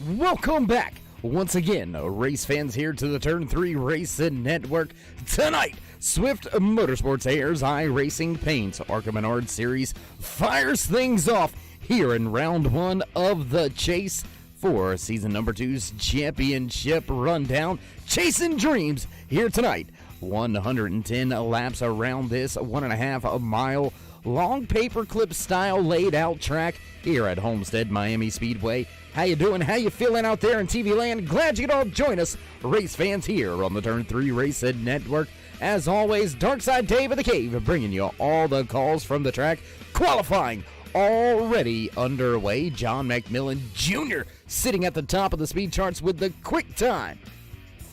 Welcome back once again, race fans, here to the Turn 3 Racing Network. Tonight, Swift Motorsports AYERS iRacingPaints Arca Menards Series fires things off here in round one of the chase for season number 2's championship rundown. Chasing dreams here tonight. 110 laps around this 1.5 mile long paperclip style laid out track here at Homestead Miami Speedway. How you doing? How you feeling out there in TV land? Glad you could all join us, race fans, here on the Turn 3 Racing Network. As always, Darkside Dave of the Cave bringing you all the calls from the track. Qualifying already underway. John McMillan Jr. sitting at the top of the speed charts with the quick time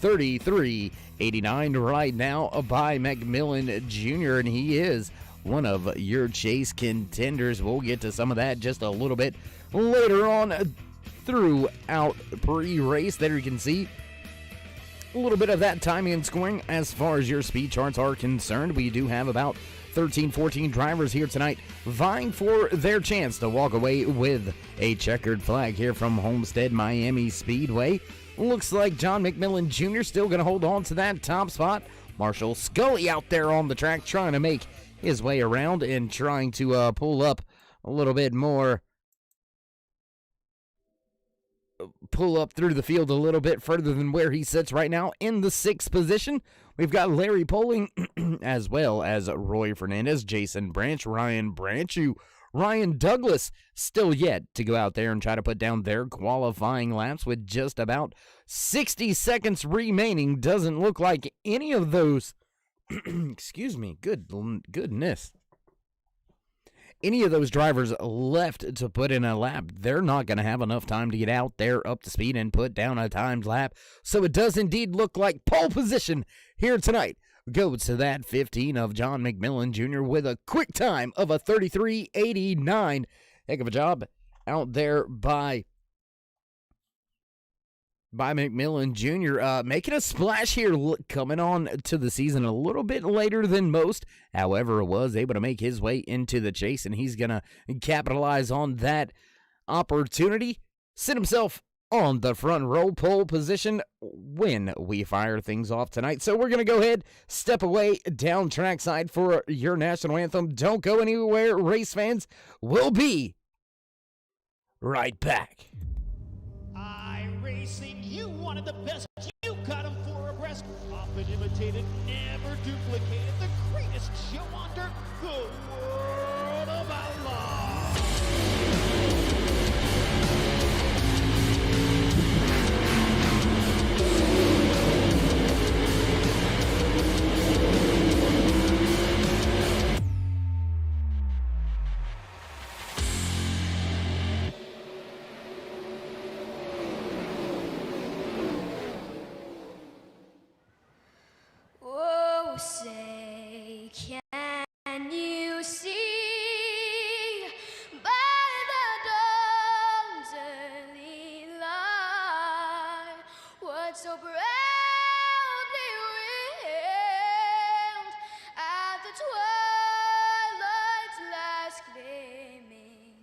33:89 right now by McMillan Jr. and he is one of your chase contenders. We'll get to some of that just a little bit later on throughout pre-race. There you can see a little bit of that timing and scoring as far as your speed charts are concerned. We do have about 13-14 drivers here tonight vying for their chance to walk away with a checkered flag here from Homestead Miami Speedway. Looks like John McMillan Jr. still going to hold on to that top spot. Marshall Scully out there on the track trying to make his way around and trying to pull up a little bit more. Pull up through the field a little bit further than where he sits right now in the 6th position. We've got Larry Poling as well as Roy Fernandez, Jason Branch, Ryan Branchu, Ryan Douglas still yet to go out there and try to put down their qualifying laps with just about 60 seconds remaining. Doesn't look like any of those excuse me, goodness. Any of those drivers left to put in a lap. They're not going to have enough time to get out there up to speed and put down a timed lap. So it does indeed look like pole position here tonight goes to that 15 of John McMillan Jr. with a quick time of a 33:89. Heck of a job out there by McMillan Jr. Making a splash here, coming on to the season a little bit later than most. However, was able to make his way into the chase, and he's going to capitalize on that opportunity. Sit himself on the front row pole position when we fire things off tonight. So we're going to go ahead, step away down trackside for your national anthem. Don't go anywhere, race fans. We'll be right back. iRacing, you wanted the best, you got them for a breast. Often imitated, never duplicated. The greatest show on dirt, the World of Outlaws. Oh, say, can you see by the dawn's early light what so proudly wailed at the twilight's last gleaming,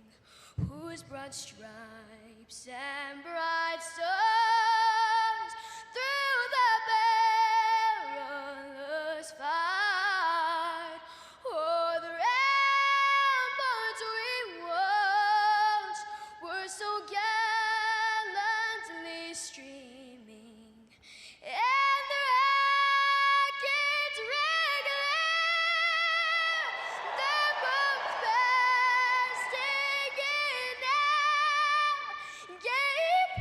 whose broad stripes and bright stars through the perilous fight o'er the ramparts we watched were so gallantly streaming, and the rackets regular, the bombs bursting in air, gave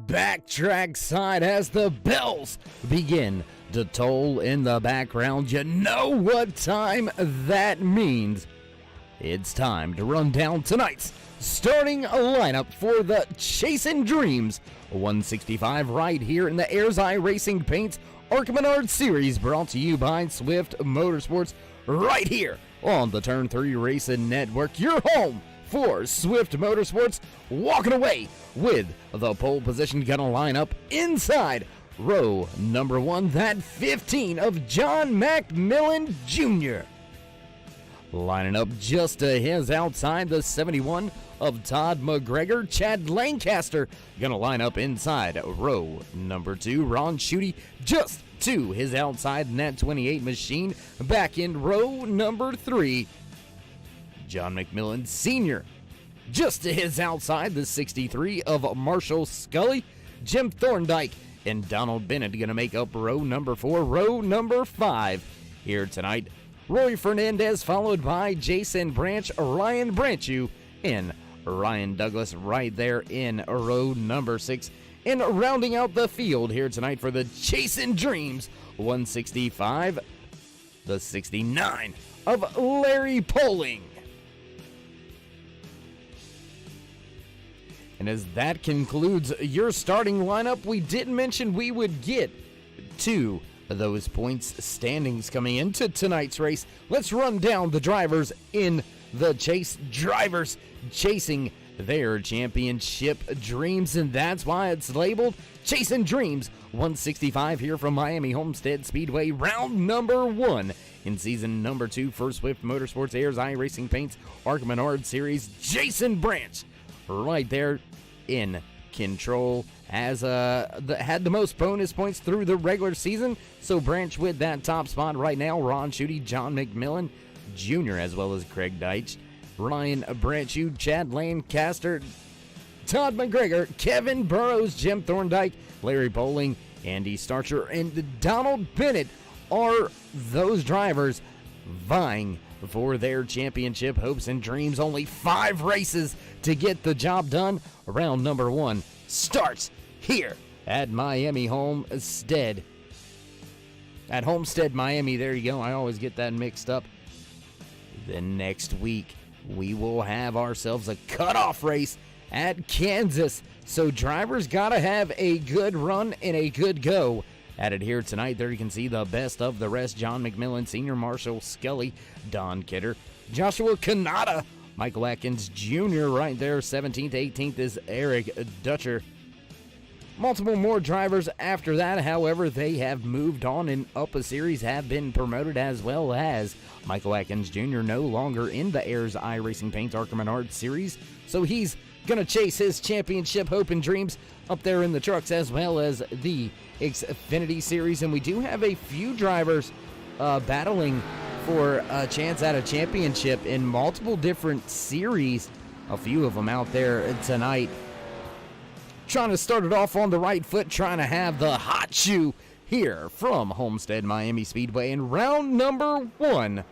backtrack side as the bells begin to toll in the background. You know what time that means. It's time to run down tonight's starting lineup for the Chasing Dreams 165 right here in the AYERS iRacing Paints Arca Menards series, brought to you by Swift Motorsports right here on the Turn 3 Racing Network, your home for Swift Motorsports. Walking away with the pole position, gonna line up inside row number 1, that 15 of John McMillan Jr. Lining up just to his outside, the 71 of Todd McGregor. Chad Lancaster gonna line up inside row number 2. Ron Schutte just to his outside in that 28 machine. Back in row number 3, John McMillan Sr. just to his outside, the 63 of Marshall Scully. Jim Thorndike and Donald Bennett gonna make up row number 4. Row number 5 here tonight, Roy Fernandez, followed by Jason Branch, Ryan Branchew, and Ryan Douglas right there in row number 6. And rounding out the field here tonight for the Chasing Dreams 165, the 69 of Larry Poling. And as that concludes your starting lineup, we did mention we would get to those points standings coming into tonight's race. Let's run down the drivers in the chase. Drivers chasing their championship dreams, and that's why it's labeled Chasing Dreams 165 here from Miami Homestead Speedway, round number 1 in season number 2 for Swift Motorsports AYERS iRacing Paints Arca Menards series. Jason Branch right there in control, has had the most bonus points through the regular season, so Branch with that top spot right now. Ron Schutte, John McMillan Jr., as well as Craig Deitch, Ryan Branchew, Chad Lancaster, Todd McGregor, Kevin Burrows, Jim Thorndike, Larry Poling, Andy Starcher, and Donald Bennett are those drivers vying for their championship hopes and dreams. Only 5 races to get the job done. Round number 1 starts here at Miami Homestead. At Homestead, Miami, there you go. I always get that mixed up. Then next week, we will have ourselves a cutoff race at Kansas. So drivers gotta have a good run and a good go at it here tonight. There you can see the best of the rest. John McMillan Sr., Marshall Scully, Don Kidder, Joshua Kanata, Michael Atkins Jr. right there. 17th, 18th is Eric Dutcher. Multiple more drivers after that, however, they have moved on and up a series, have been promoted, as well as Michael Atkins Jr. no longer in the AYERS iRacing Paints Arca Menards series, so he's going to chase his championship hope and dreams up there in the trucks, as well as the Xfinity series. And we do have a few drivers battling for a chance at a championship in multiple different series, a few of them out there tonight. Trying to start it off on the right foot, trying to have the hot shoe here from Homestead Miami Speedway in round number 1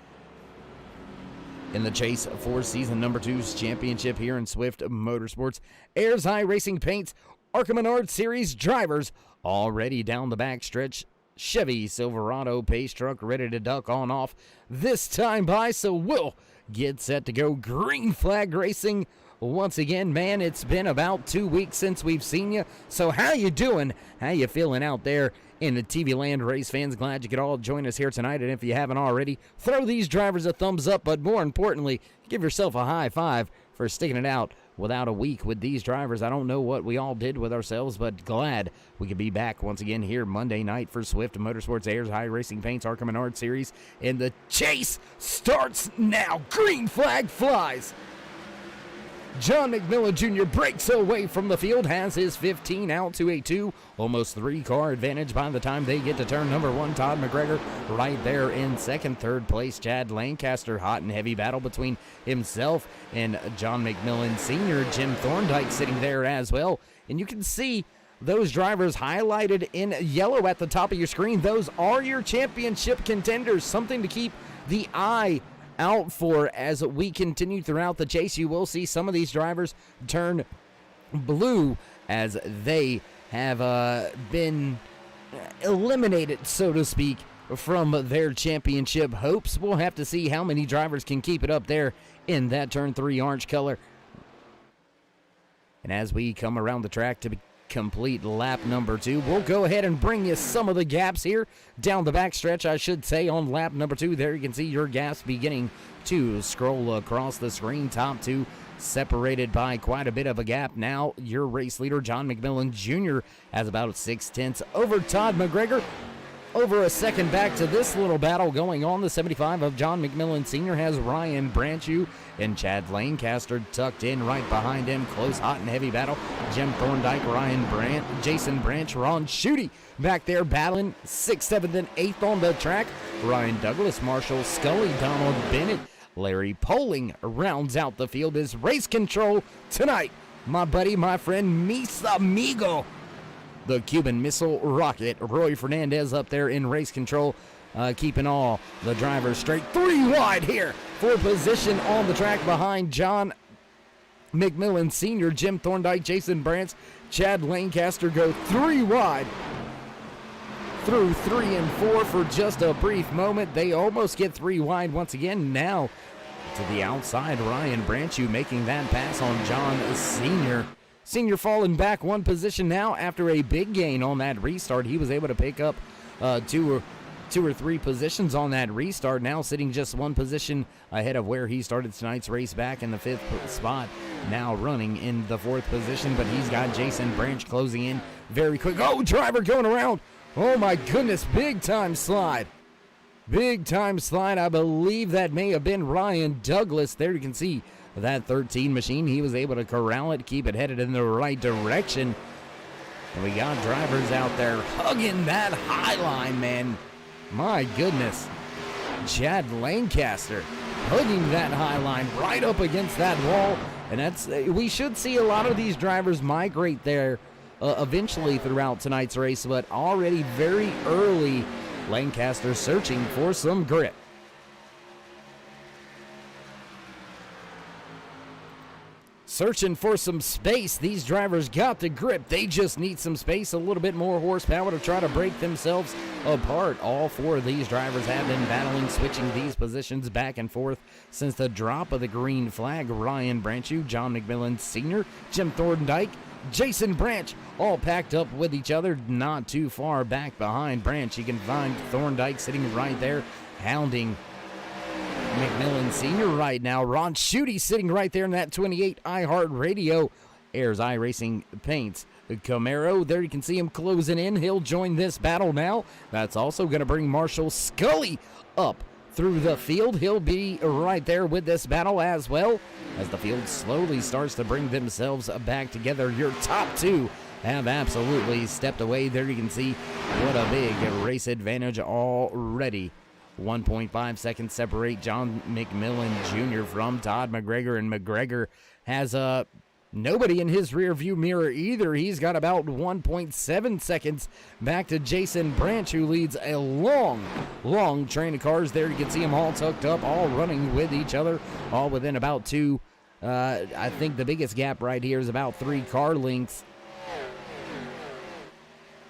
in the chase for season number 2's championship here in Swift Motorsports AYERS iRacing Paints Arca Menards series. Drivers already down the backstretch. Chevy Silverado pace truck ready to duck on off this time by, so we'll get set to go. Green flag racing once again. Man, it's been about 2 weeks since we've seen you, so how you doing? How you feeling out there in the TV land, race fans? Glad you could all join us here tonight, and if you haven't already, throw these drivers a thumbs up, but more importantly, give yourself a high five for sticking it out without a week with these drivers. I don't know what we all did with ourselves, but glad we could be back once again here Monday night for Swift Motorsports AYERS iRacing Paints Arca Menards series, and the chase starts now. Green flag flies. John McMillan Jr. breaks away from the field, has his 15 out to a 2, almost 3-car advantage by the time they get to turn number 1. Todd McGregor right there in second. Third place, Chad Lancaster. Hot and heavy battle between himself and John McMillan Sr. Jim Thorndike sitting there as well. And you can see those drivers highlighted in yellow at the top of your screen. Those are your championship contenders, something to keep the eye out for as we continue throughout the chase. You will see some of these drivers turn blue as they have been eliminated, so to speak, from their championship hopes. We'll have to see how many drivers can keep it up there in that turn 3 orange color. And as we come around the track to complete lap number 2, we'll go ahead and bring you some of the gaps here down the back stretch, I should say, on lap number 2. There you can see your gaps beginning to scroll across the screen. Top 2 separated by quite a bit of a gap. Now your race leader, John McMillan Jr., has about 6/10 over Todd McGregor. Over a second back to this little battle going on. The 75 of John McMillan Sr. has Ryan Branchew and Chad Lancaster tucked in right behind him. Close, hot, and heavy battle. Jim Thorndike, Jason Branch, Ron Schutte back there battling 6th, 7th, and 8th on the track. Ryan Douglas, Marshall Scully, Donald Bennett, Larry Poling rounds out the field as race control tonight. My buddy, my friend, Mis Amigo, the Cuban Missile Rocket, Roy Fernandez up there in race control, keeping all the drivers straight. 3 wide here for position on the track behind John McMillan Sr., Jim Thorndike, Jason Branch, Chad Lancaster go 3 wide through 3 and 4 for just a brief moment. They almost get 3 wide once again. Now to the outside, Ryan Branchew making that pass on John Sr. Senior falling back 1 position now after a big gain on that restart. He was able to pick up 2 or 3 positions on that restart. Now sitting just 1 position ahead of where he started tonight's race, back in the 5th spot. Now running in the 4th position, but he's got Jason Branch closing in very quick. Oh, driver going around. Oh my goodness, big time slide. Big time slide. I believe that may have been Ryan Douglas. There you can see that 13 machine. He was able to corral it, keep it headed in the right direction. And we got drivers out there hugging that high line, man. My goodness. Chad Lancaster hugging that high line right up against that wall. And we should see a lot of these drivers migrate there eventually throughout tonight's race, but already very early, Lancaster searching for some grip. Searching for some space. These drivers got the grip. They just need some space, a little bit more horsepower to try to break themselves apart. All 4 of these drivers have been battling, switching these positions back and forth since the drop of the green flag. Ryan Branchew, John McMillan Sr., Jim Thorndike, Jason Branch, all packed up with each other, not too far back behind Branch. You can find Thorndike sitting right there, hounding McMillan Sr. right now. Ron Schutte sitting right there in that 28 iHeartRadio AYERS iRacingPaints Camaro. There you can see him closing in. He'll join this battle now. That's also going to bring Marshall Scully up through the field. He'll be right there with this battle as well as the field slowly starts to bring themselves back together. Your top 2 have absolutely stepped away. There you can see what a big race advantage already. 1.5 seconds separate John McMillan Jr. from Todd McGregor, and McGregor has nobody in his rear view mirror either. He's got about 1.7 seconds back to Jason Branch, who leads a long train of cars. There you can see them all tucked up, all running with each other, all within about 2. I think the biggest gap right here is about 3 car lengths.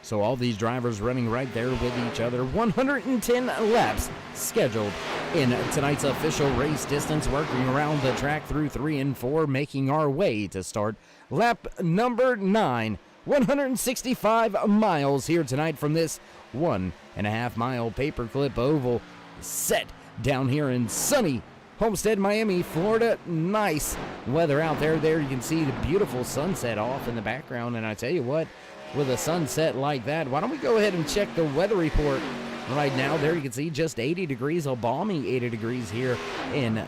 So all these drivers running right there with each other. 110 laps scheduled in tonight's official race distance, working around the track through 3 and 4, making our way to start lap number 9. 165 miles here tonight from this 1.5 mile paperclip oval, set down here in sunny Homestead, Miami, Florida. Nice weather out there. There you can see the beautiful sunset off in the background, and I tell you what, with a sunset like that, why don't we go ahead and check the weather report right now. There you can see just 80 degrees, a balmy 80 degrees here in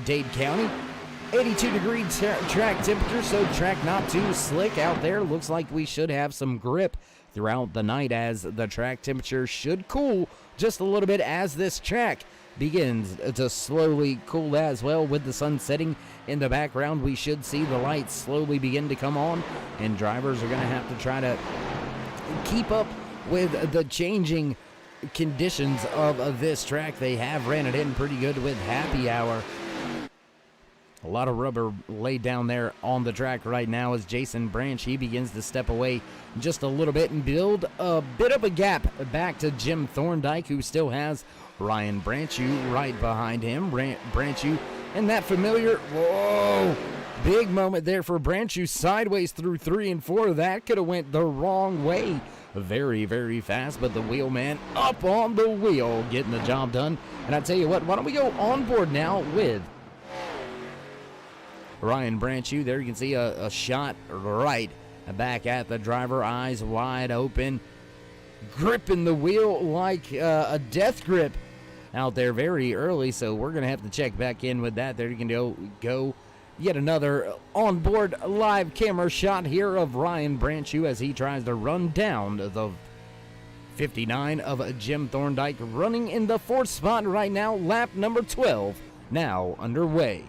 Dade County. 82 degree track temperature, so track not too slick out there. Looks like we should have some grip throughout the night, as the track temperature should cool just a little bit as this track begins to slowly cool as well. With the sun setting in the background, we should see the lights slowly begin to come on, and drivers are going to have to try to keep up with the changing conditions of this track. They have ran it in pretty good with happy hour. A lot of rubber laid down there on the track right now as Jason Branch, he begins to step away just a little bit and build a bit of a gap back to Jim Thorndike, who still has Ryan Branchew right behind him. Branchew and that familiar, whoa, big moment there for Branchew, sideways through 3 and 4. That could have went the wrong way. Very, very fast, but the wheelman up on the wheel, getting the job done. And I tell you what, why don't we go on board now with Ryan Branchew. There you can see a shot right back at the driver, eyes wide open, gripping the wheel like a death grip out there very early. So we're going to have to check back in with that. There you can go yet another onboard live camera shot here of Ryan Branchew as he tries to run down the 59 of Jim Thorndike, running in the 4th spot right now. Lap number 12 now underway.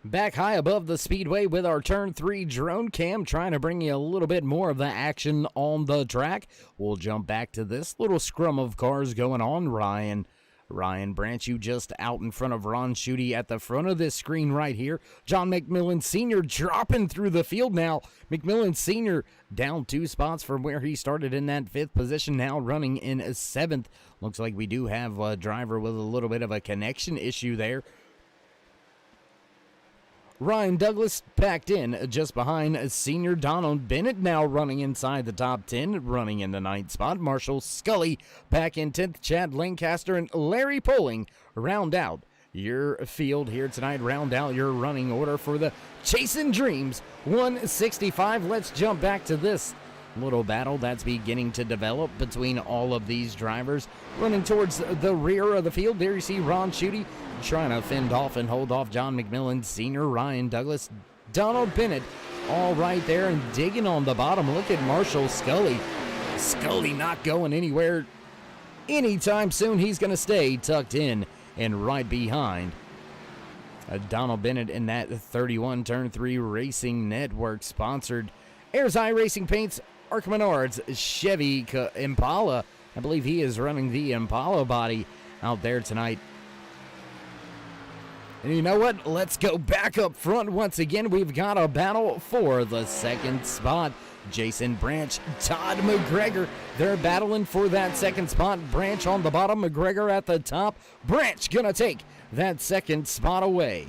Back high above the speedway with our turn 3 drone cam, trying to bring you a little bit more of the action on the track. We'll jump back to this little scrum of cars going on. Ryan Branchew just out in front of Ron Schutte at the front of this screen right here. John McMillan Sr. dropping through the field now. McMillan Sr. down 2 spots from where he started in that 5th position, now running in 7th. Looks like we do have a driver with a little bit of a connection issue there. Ryan Douglas packed in just behind senior Donald Bennett, now running inside the top 10, running in the 9th spot. Marshall Scully back in 10th. Chad Lancaster and Larry Poling round out your field here tonight, round out your running order for the Chasing Dreams 165. Let's jump back to this little battle that's beginning to develop between all of these drivers. Running towards the rear of the field, there you see Ron Schutte trying to fend off and hold off John McMillan Sr., Ryan Douglas, Donald Bennett, all right there and digging on the bottom. Look at Marshall Scully. Scully not going anywhere anytime soon. He's going to stay tucked in and right behind Donald Bennett in that 31 Turn 3 Racing Network sponsored AYERS iRacingPaints, Arca Menards, Chevy Impala. I believe he is running the Impala body out there tonight. And you know what? Let's go back up front once again. We've got a battle for the 2nd spot. Jason Branch, Todd McGregor, they're battling for that 2nd spot. Branch on the bottom, McGregor at the top. Branch gonna take that 2nd spot away.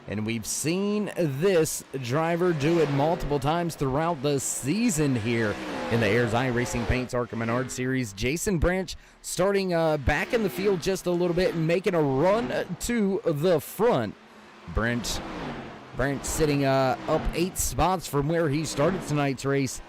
And we've seen this driver do it multiple times throughout the season here in the AYERS iRacingPaints Arca Menards Series. Jason Branch starting back in the field just a little bit and making a run to the front. Branch sitting up 8 spots from where he started tonight's race.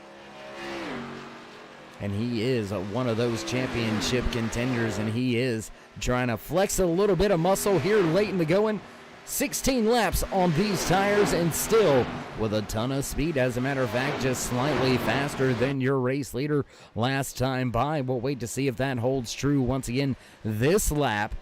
And he is one of those championship contenders, and he is trying to flex a little bit of muscle here late in the going. 16 laps on these tires and still with a ton of speed. As a matter of fact, just slightly faster than your race leader last time by. We'll wait to see if that holds true once again this lap.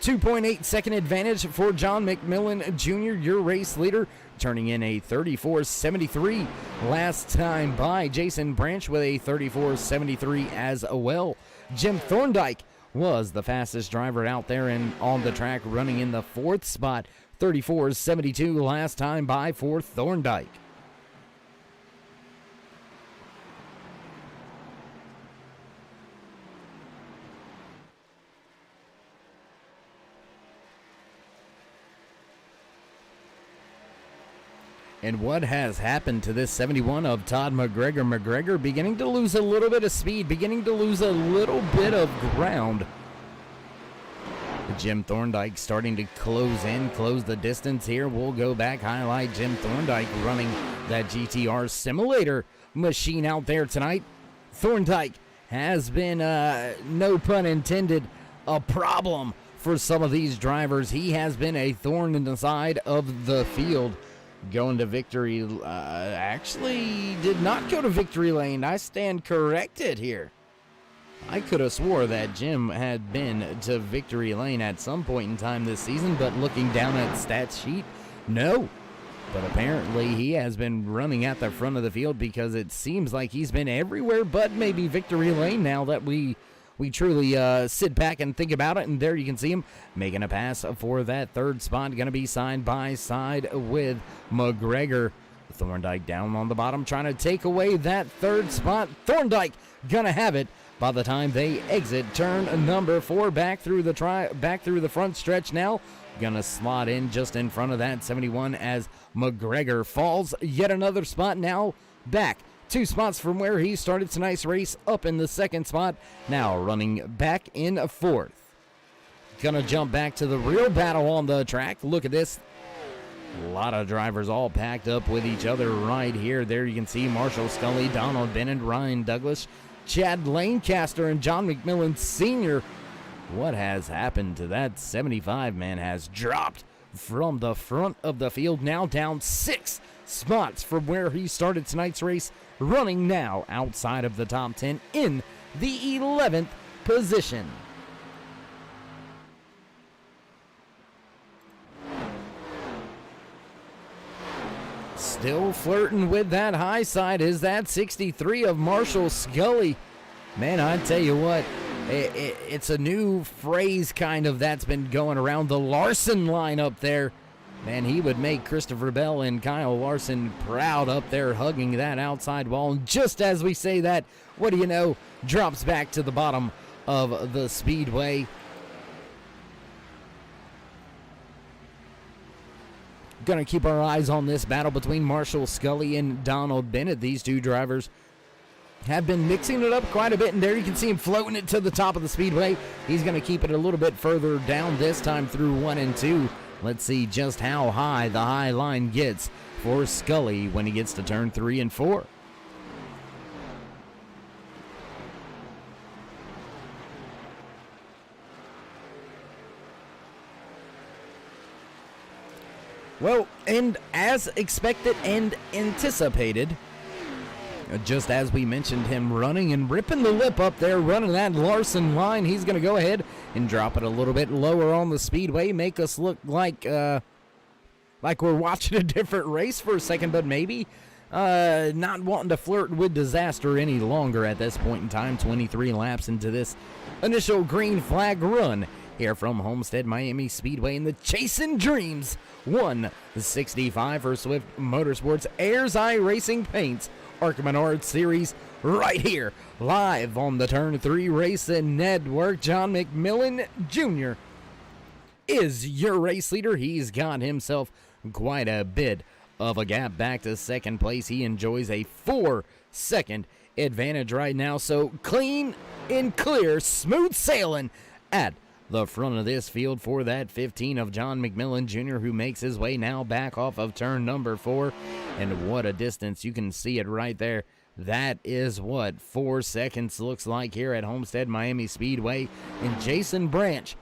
2.8 second advantage for John McMillan Jr., your race leader, turning in a 34.73 last time by. Jason Branch with a 34.73 as well. Jim Thorndike was the fastest driver out there and on the track, running in the 4th spot. 34.72 last time by for Thorndike. And what has happened to this 71 of Todd McGregor? McGregor beginning to lose a little bit of speed, beginning to lose a little bit of ground. Jim Thorndike starting to close the distance here. We'll go back, highlight Jim Thorndike running that GTR simulator machine out there tonight. Thorndike has been, no pun intended, a problem for some of these drivers. He has been a thorn in the side of the field. Going to victory, actually did not go to victory lane. I stand corrected here. I could have swore that Jim had been to victory lane at some point in time this season, but looking down at stats sheet, no. But apparently he has been running at the front of the field because it seems like he's been everywhere but maybe victory lane now that we truly sit back and think about it. And there you can see him making a pass for that third spot. Going to be side by side with McGregor. Thorndike down on the bottom trying to take away that third spot. Thorndike going to have it by the time they exit turn number 4. Back through the front stretch now. Gonna slot in just in front of that 71 as McGregor falls yet another spot. Now back 2 spots from where he started tonight's race, up in the second spot, now running back in 4th. Gonna jump back to the real battle on the track. Look at this, a lot of drivers all packed up with each other right here. There you can see Marshall Scully, Donald Bennett, Ryan Douglas, Chad Lancaster, and John McMillan Sr. What has happened to that 75 man? Has dropped from the front of the field, now down 6 spots from where he started tonight's race, running now outside of the top 10 in the 11th position. Still flirting with that high side is that 63 of Marshall Scully. Man, I tell you what, it's a new phrase kind of that's been going around. The Larson line up there. Man, he would make Christopher Bell and Kyle Larson proud up there hugging that outside wall. And just as we say that, what do you know, drops back to the bottom of the speedway. Gonna keep our eyes on this battle between Marshall Scully and Donald Bennett. These two drivers have been mixing it up quite a bit, and there you can see him floating it to the top of the speedway. He's going to keep it a little bit further down this time through 1 and 2. Let's see just how high the high line gets for Scully when he gets to turn 3 and 4. Well, and as expected and anticipated, just as we mentioned him running and ripping the lip up there, running that Larson line, he's going to go ahead and drop it a little bit lower on the speedway, make us look like we're watching a different race for a second, but maybe not wanting to flirt with disaster any longer at this point in time. 23 laps into this initial green flag run here from Homestead Miami Speedway in the Chasing Dreams 165 for Swift Motorsports AYERS iRacingPaints Arca Menards Series right here, live on the Turn 3 Racing Network. John McMillan Jr. is your race leader. He's got himself quite a bit of a gap back to second place. He enjoys a 4-second advantage right now, so clean and clear, smooth sailing at the front of this field for that 15 of John McMillan Jr., who makes his way now back off of turn number 4. And what a distance. You can see it right there. That is what 4 seconds looks like here at Homestead Miami Speedway. And Jason Branch,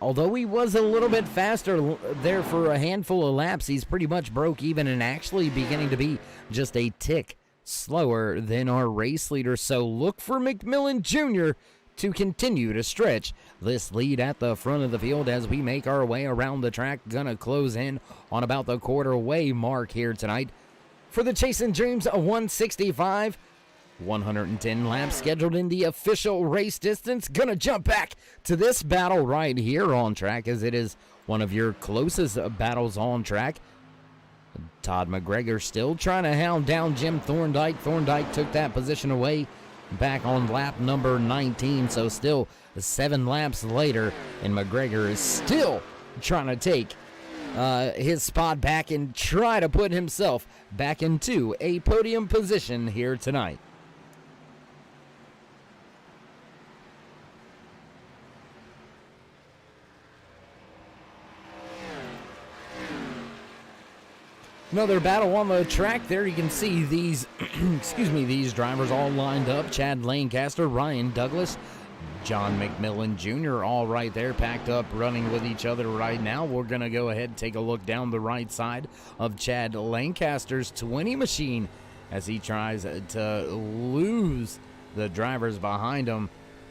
although he was a little bit faster there for a handful of laps, he's pretty much broke even and actually beginning to be just a tick slower than our race leader. So look for McMillan Jr. to continue to stretch this lead at the front of the field as we make our way around the track. Gonna close in on about the quarter-way mark here tonight for the Chasing Dreams 165. 110 laps scheduled in the official race distance. Gonna jump back to this battle right here on track, as it is one of your closest battles on track. Todd McGregor still trying to hound down Jim Thorndike. Thorndike took that position away back on lap number 19, so still 7 laps later, and McGregor is still trying to take his spot back and try to put himself back into a podium position here tonight. Another battle on the track there. You can see these these drivers all lined up. Chad Lancaster, Ryan Douglas, John McMillan Jr. all right there, packed up, running with each other right now. We're going to go ahead and take a look down the right side of Chad Lancaster's 20 machine as he tries to lose the drivers behind him.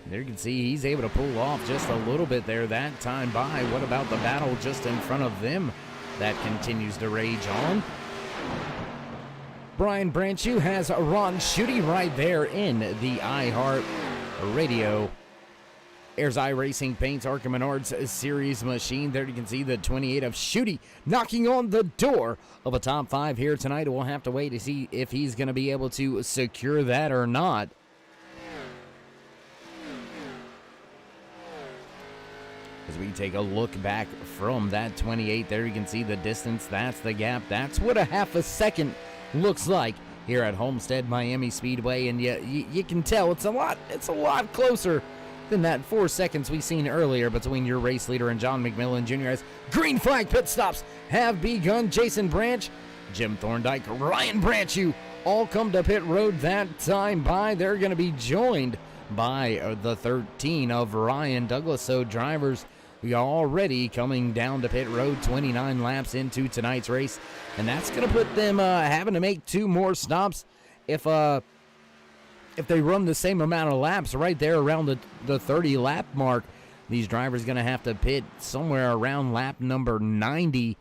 There you can see he's able to pull off just a little bit there that time by. What about the battle just in front of them? That continues to rage on. Brian Branchew has Ron Schutte right there in the iHeart Radio. AYERS iRacingPaints Arca Menards Series machine. There you can see the 28 of Schutte knocking on the door of a top 5 here tonight. We'll have to wait to see if he's going to be able to secure that or not. As we take a look back from that 28, there you can see the distance. That's the gap. That's what a half a second looks like here at Homestead Miami Speedway, and you can tell it's a lot closer than that 4 seconds we seen earlier between your race leader and John McMillan Jr. as green flag pit stops have begun. Jason Branch, Jim Thorndike, Ryan Branchew all come to pit road that time by. They're going to be joined by the 13 of Ryan Douglas. So drivers, we are already coming down to pit road 29 laps into tonight's race, and that's going to put them having to make 2 more stops if they run the same amount of laps right there around the 30 lap mark. These drivers going to have to pit somewhere around lap number 90,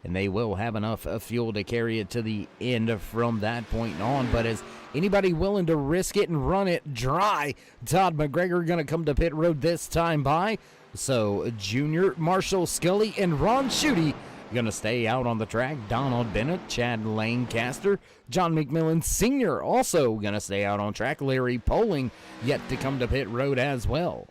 and they will have enough fuel to carry it to the end from that point on. But is anybody willing to risk it and run it dry? Todd McGregor going to come to pit road this time by. So Junior, Marshall Scully, and Ron Schutte going to stay out on the track. Donald Bennett, Chad Lancaster, John McMillan Sr. also going to stay out on track. Larry Poling yet to come to pit road as well.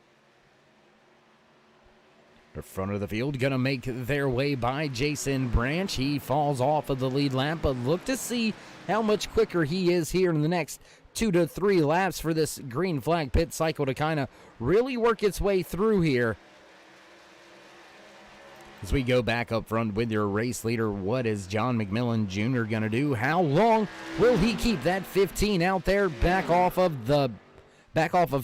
The front of the field going to make their way by Jason Branch. He falls off of the lead lap, but look to see how much quicker he is here in the next 2 to 3 laps for this green flag pit cycle to kind of really work its way through here. As we go back up front with your race leader, what is John McMillan Jr. going to do? How long will he keep that 15 out there back off of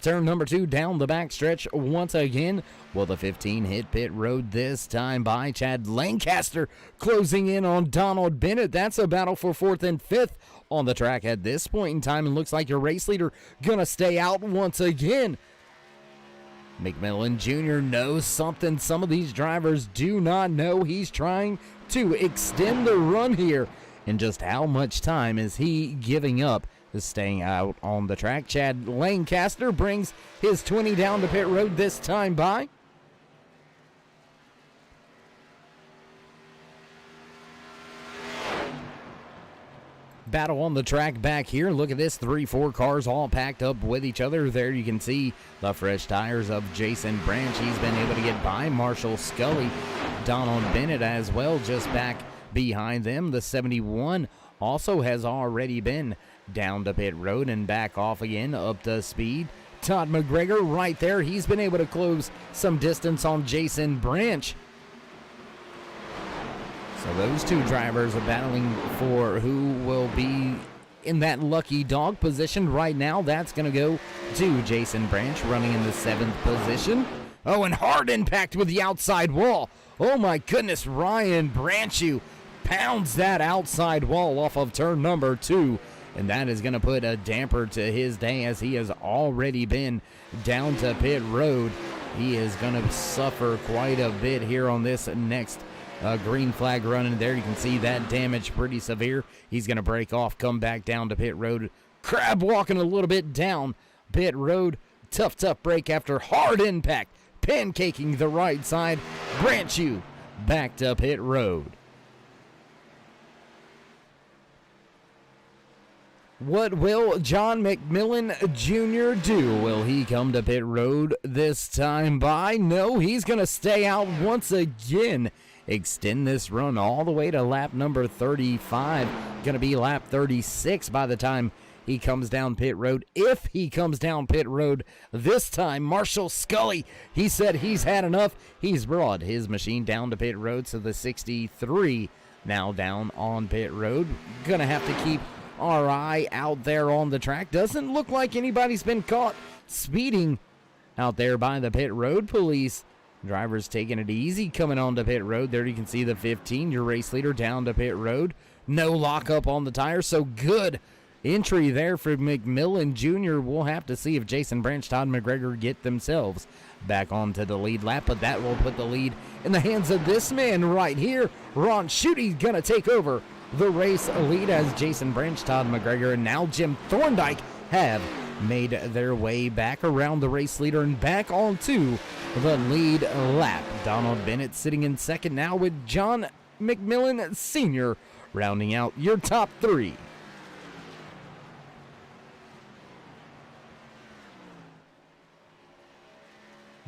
turn number 2 down the backstretch once again? Will the 15 hit pit road this time by? Chad Lancaster closing in on Donald Bennett. That's a battle for 4th and 5th on the track at this point in time, and looks like your race leader going to stay out once again. McMillan Jr. knows something some of these drivers do not know. He's trying to extend the run here. And just how much time is he giving up to staying out on the track? Chad Lancaster brings his 20 down to pit road this time by. Battle on the track back here. Look at this, 3-4 cars all packed up with each other. There you can see the fresh tires of Jason Branch. He's been able to get by Marshall Scully, Donald Bennett as well, just back behind them. The 71 also has already been down to pit road and back off again up to speed. Todd McGregor right there. He's been able to close some distance on Jason Branch. So those 2 drivers are battling for who will be in that lucky dog position right now. That's going to go to Jason Branch running in the 7th position. Oh, and hard impact with the outside wall. Oh my goodness, Ryan Branchew pounds that outside wall off of turn number 2. And that is going to put a damper to his day as he has already been down to pit road. He is going to suffer quite a bit here on this next green flag running. There you can see that damage pretty severe. He's going to break off, come back down to pit road. Crab walking a little bit down pit road. Tough break after hard impact. Pancaking the right side. Branchew back to pit road. What will John McMillan Jr. do? Will he come to pit road this time by? No, he's going to stay out once again. Extend this run all the way to lap number 35. Going to be lap 36 by the time he comes down pit road. If he comes down pit road this time, Marshall Scully, he said he's had enough. He's brought his machine down to pit road, so the 63 now down on pit road. Going to have to keep our eye out there on the track. Doesn't look like anybody's been caught speeding out there by the pit road police. Drivers taking it easy coming on to pit road. There you can see the 15, your race leader, down to pit road. No lockup on the tire, so good entry there for McMillan Jr. We'll have to see if Jason Branch, Todd McGregor get themselves back onto the lead lap, but that will put the lead in the hands of this man right here. Ron Schutte gonna take over the race lead as Jason Branch, Todd McGregor, and now Jim Thorndike have made their way back around the race leader and back onto the lead lap. Donald Bennett sitting in second now with John McMillan Sr. rounding out your top three.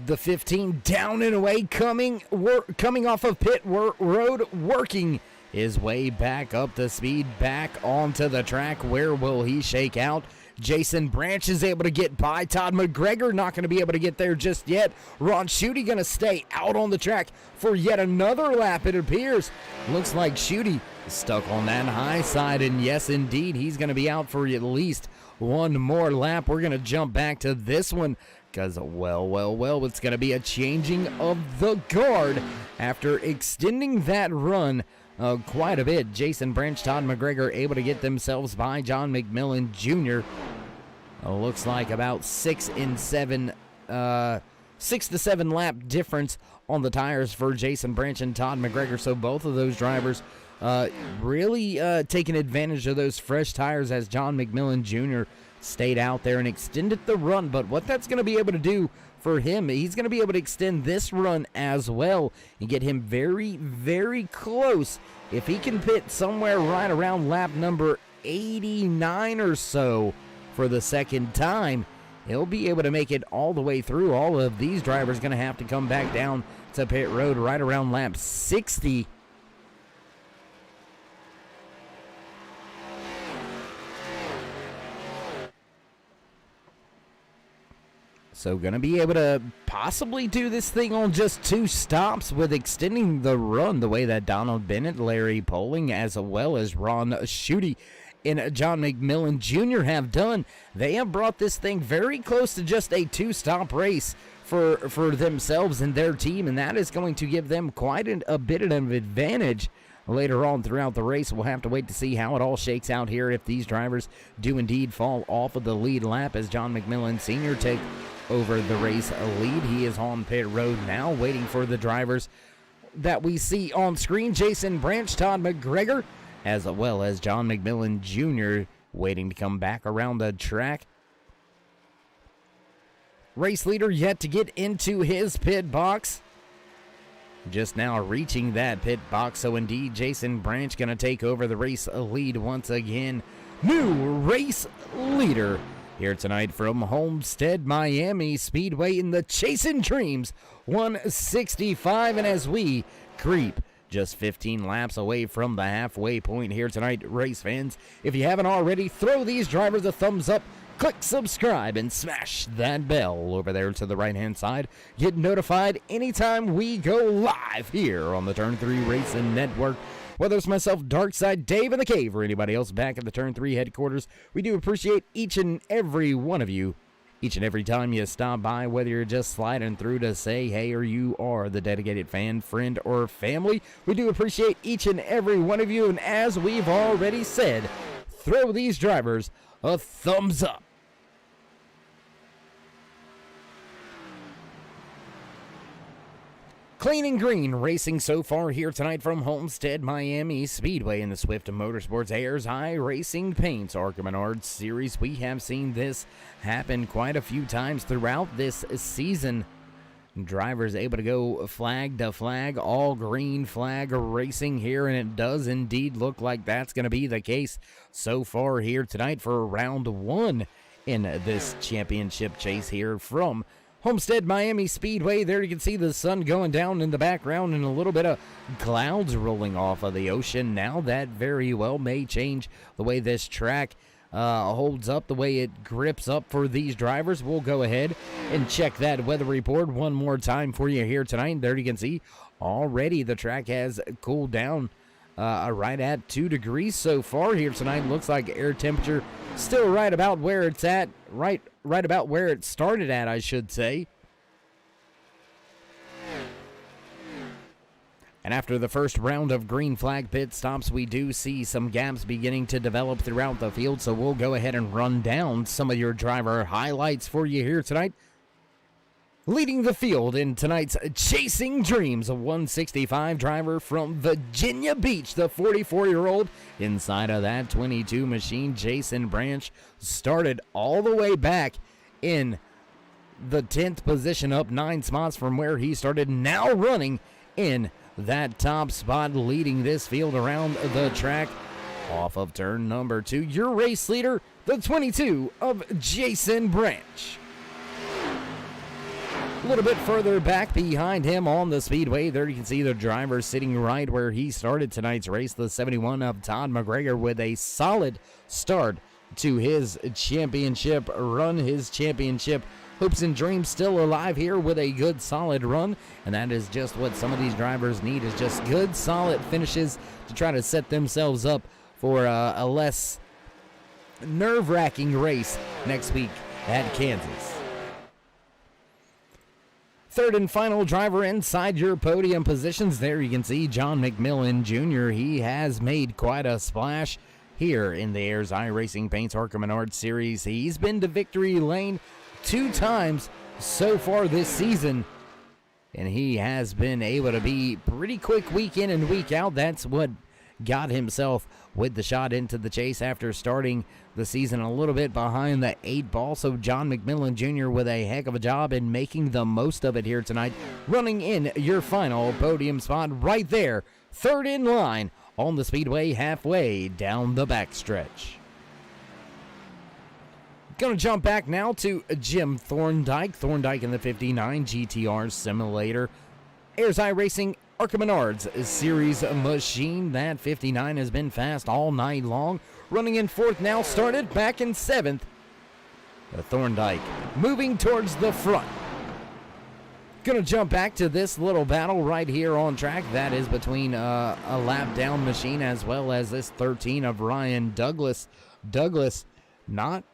The 15 down and away, coming off of pit road, working his way back up to speed, back onto the track. Where will he shake out? Jason Branch is able to get by. Todd McGregor not going to be able to get there just yet. Ron Schutte going to stay out on the track for yet another lap, it appears. Looks like Schutte stuck on that high side, and yes, indeed, he's going to be out for at least one more lap. We're going to jump back to this one because, well, it's going to be a changing of the guard after extending that run quite a bit. Jason Branch, Todd McGregor able to get themselves by John McMillan Jr. Looks like about 6 to 7 lap difference on the tires for Jason Branch and Todd McGregor. So both of those drivers really taking advantage of those fresh tires as John McMillan Jr. stayed out there and extended the run. But what that's going to be able to do for him, he's going to be able to extend this run as well and get him very, very close. If he can pit somewhere right around lap number 89 or so for the second time, he'll be able to make it all the way through. All of these drivers going to have to come back down to pit road right around lap 60. So going to be able to possibly do this thing on just 2 stops with extending the run the way that Donald Bennett, Larry Poling, as well as Ron Schutte and John McMillan Jr. have done. They have brought this thing very close to just a 2-stop race for themselves and their team, and that is going to give them quite a bit of an advantage later on throughout the race. We'll have to wait to see how it all shakes out here if these drivers do indeed fall off of the lead lap as John McMillan Sr. take over the race lead. He is on pit road now, waiting for the drivers that we see on screen. Jason Branch, Todd McGregor, as well as John McMillan Jr. waiting to come back around the track. Race leader yet to get into his pit box. Just now reaching that pit box, so indeed Jason Branch going to take over the race lead once again. New race leader here tonight from Homestead Miami Speedway in the Chasing Dreams 165. And as we creep just 15 laps away from the halfway point here tonight, race fans, if you haven't already, throw these drivers a thumbs up, click subscribe, and smash that bell over there to the right-hand side. Get notified anytime we go live here on the Turn 3 Racing Network. Whether it's myself, Darkside, Dave in the Cave, or anybody else back at the Turn 3 headquarters, we do appreciate each and every one of you. Each and every time you stop by, whether you're just sliding through to say hey or you are the dedicated fan, friend, or family, we do appreciate each and every one of you. And as we've already said, throw these drivers a thumbs up. Clean and green racing so far here tonight from Homestead Miami Speedway in the Swift MotorSports AYERS iRacingPaints Arca Menards series. We have seen this happen quite a few times throughout this season. Drivers able to go flag to flag, all green flag racing here, and it does indeed look like that's going to be the case so far here tonight for round 1 in this championship chase here from Homestead Miami Speedway. There you can see the sun going down in the background and a little bit of clouds rolling off of the ocean. Now that very well may change the way this track holds up, the way it grips up for these drivers. We'll go ahead and check that weather report one more time for you here tonight. There you can see already the track has cooled down right at 2 degrees so far here tonight. Looks like air temperature still right about where it's at, right about where it started at, I should say. And after the first round of green flag pit stops, we do see some gaps beginning to develop throughout the field, so we'll go ahead and run down some of your driver highlights for you here tonight. Leading the field in tonight's Chasing Dreams, a 165 driver from Virginia Beach, the 44-year-old. Inside of that 22 machine, Jason Branch started all the way back in the 10th position, up 9 spots from where he started, now running in that top spot, leading this field around the track off of turn number 2. Your race leader, the 22 of Jason Branch. A little bit further back behind him on the speedway, there you can see the driver sitting right where he started tonight's race, the 71 of Todd McGregor, with a solid start to his championship run. His championship hopes and dreams still alive here with a good solid run, and that is just what some of these drivers need, is just good solid finishes to try to set themselves up for a less nerve-wracking race next week at Kansas. Third and final driver inside your podium positions. There you can see John McMillan Jr. He has made quite a splash here in the AYERS iRacingPaints Arca Menards series. He's been to victory lane 2 times so far this season, and he has been able to be pretty quick week in and week out. That's what got himself with the shot into the chase after starting the season a little bit behind the 8 ball. So John McMillan Jr. with a heck of a job in making the most of it here tonight, running in your final podium spot right there, third in line on the speedway, halfway down the backstretch. Gonna jump back now to Jim Thorndike. Thorndike in the 59 GTR Simulator. AYERS iRacing Arca Menards series machine. That 59 has been fast all night long. Running in 4th now, started back in 7th. Thorndike moving towards the front. Gonna jump back to this little battle right here on track. That is between a lap down machine as well as this 13 of Ryan Douglas. Douglas not...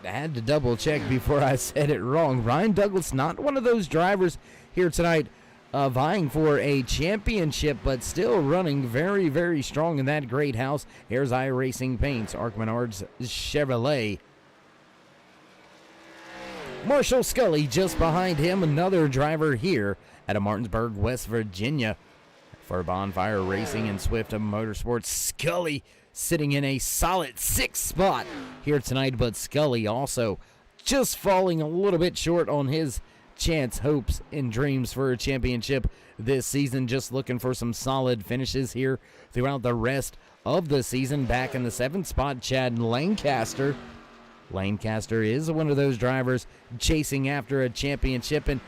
I had to double check before I said it wrong. Ryan Douglas, not one of those drivers here tonight vying for a championship, but still running very, very strong in that great house. Here's iRacingPaints, Arca Menards Chevrolet. Marshall Scully just behind him, another driver here out of Martinsburg, West Virginia for Bonfire Racing and Swift MotorSports. Scully sitting in a solid 6th spot here tonight, but Scully also just falling a little bit short on his chance, hopes, and dreams for a championship this season. Just looking for some solid finishes here throughout the rest of the season. Back in the 7th spot, Chad Lancaster. Lancaster is one of those drivers chasing after a championship, and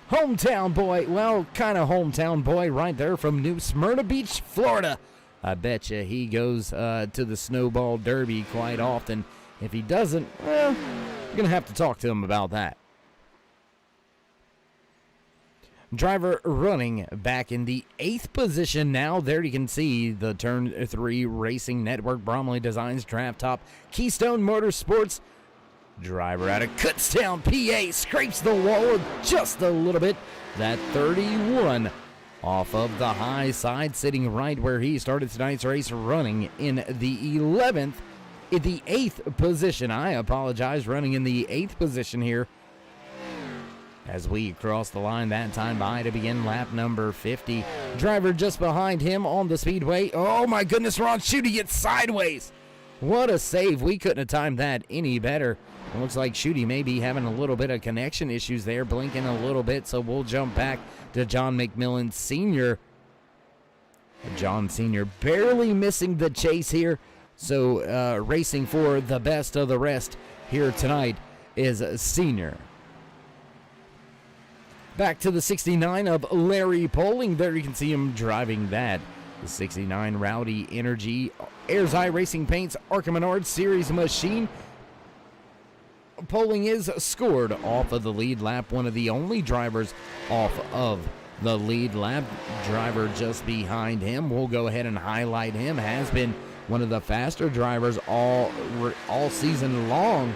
hometown boy, well, kind of hometown boy right there from New Smyrna Beach, Florida. I bet you he goes to the Snowball Derby quite often. If he doesn't, well, you're going to have to talk to him about that. Driver running back in the 8th position now. There you can see the Turn 3 Racing Network Bromley Designs Draft Top Keystone Motorsports. Driver out of Kutztown, PA, scrapes the wall just a little bit. That 31 off of the high side, sitting right where he started tonight's race, running in the 8th position. I apologize, running in the 8th position here as we cross the line that time by to begin lap number 50. Driver just behind him on the speedway. Oh my goodness, Ron Schutte gets sideways. What a save. We couldn't have timed that any better. It looks like Schutte may be having a little bit of connection issues there, blinking a little bit, so we'll jump back to John McMillan Sr. John Sr. barely missing the chase here, so racing for the best of the rest here tonight is Sr. Back to the 69 of Larry Poling. There you can see him driving that. The 69 Rowdy Energy AYERS iRacingPaints Arca Menards Series machine. Poling is scored off of the lead lap. One of the only drivers off of the lead lap. Driver just behind him, we'll go ahead and highlight him, has been one of the faster drivers all season long.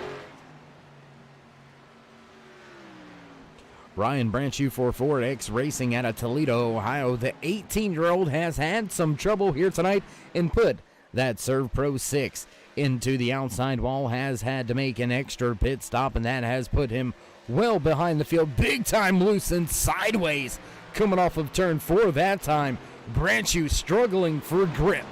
Ryan Branch U44 X Racing out of Toledo, Ohio. The 18-year-old has had some trouble here tonight and put that Serve Pro 6 into the outside wall, has had to make an extra pit stop, and that has put him well behind the field. Big time loose and sideways coming off of turn 4 that time. Branchu struggling for grip.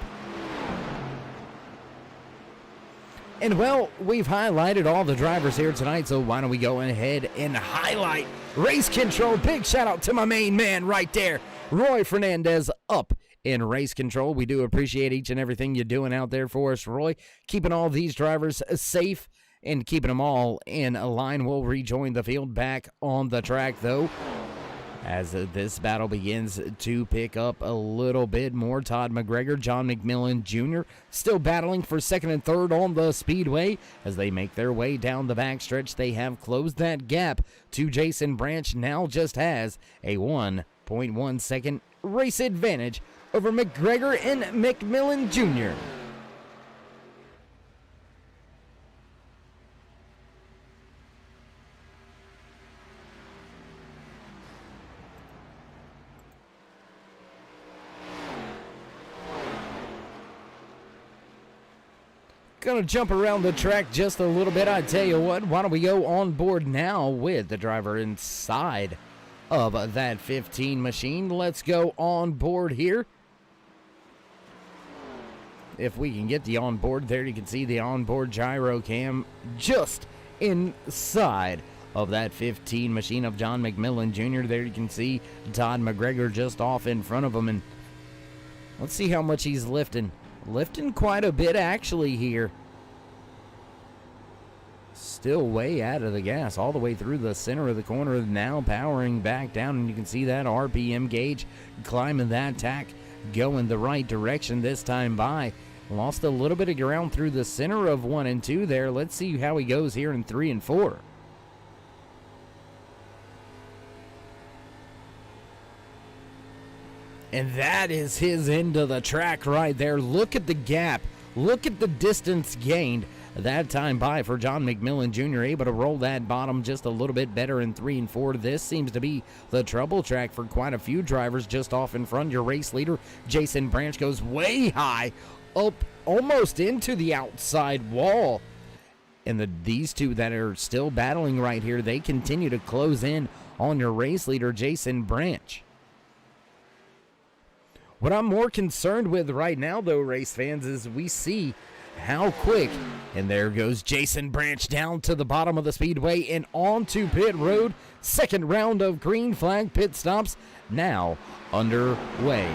And well, we've highlighted all the drivers here tonight, so why don't we go ahead and highlight race control. Big shout out to my main man right there, Roy Fernandez, up in race control. We do appreciate each and everything you're doing out there for us, Roy. Keeping all these drivers safe and keeping them all in a line. We'll rejoin the field back on the track, though, as this battle begins to pick up a little bit more. Todd McGregor, John McMillan Jr. still battling for second and third on the speedway as they make their way down the backstretch. They have closed that gap to Jason Branch, now just has a 1.1 second race advantage over McGregor and McMillan Jr. Gonna jump around the track just a little bit. I tell you what, why don't we go on board now with the driver inside of that 15 machine. Let's go on board here. If we can get the onboard there, you can see the onboard gyro cam just inside of that 15 machine of John McMillan Jr. There you can see Todd McGregor just off in front of him, and let's see how much he's lifting. Lifting quite a bit actually here. Still way out of the gas all the way through the center of the corner, now powering back down, and you can see that RPM gauge climbing that tack, going the right direction this time by. Lost a little bit of ground through the center of 1 and 2 there. Let's see how he goes here in 3 and 4. And that is his end of the track right there. Look at the gap. Look at the distance gained that time by for John McMillan Jr. Able to roll that bottom just a little bit better in 3 and 4. This seems to be the trouble track for quite a few drivers just off in front. Your race leader, Jason Branch, goes way high, up almost into the outside wall. And these two that are still battling right here, they continue to close in on your race leader, Jason Branch. What I'm more concerned with right now, though, race fans, is we see how quick, and there goes Jason Branch down to the bottom of the speedway and onto pit road. Second round of green flag pit stops now underway.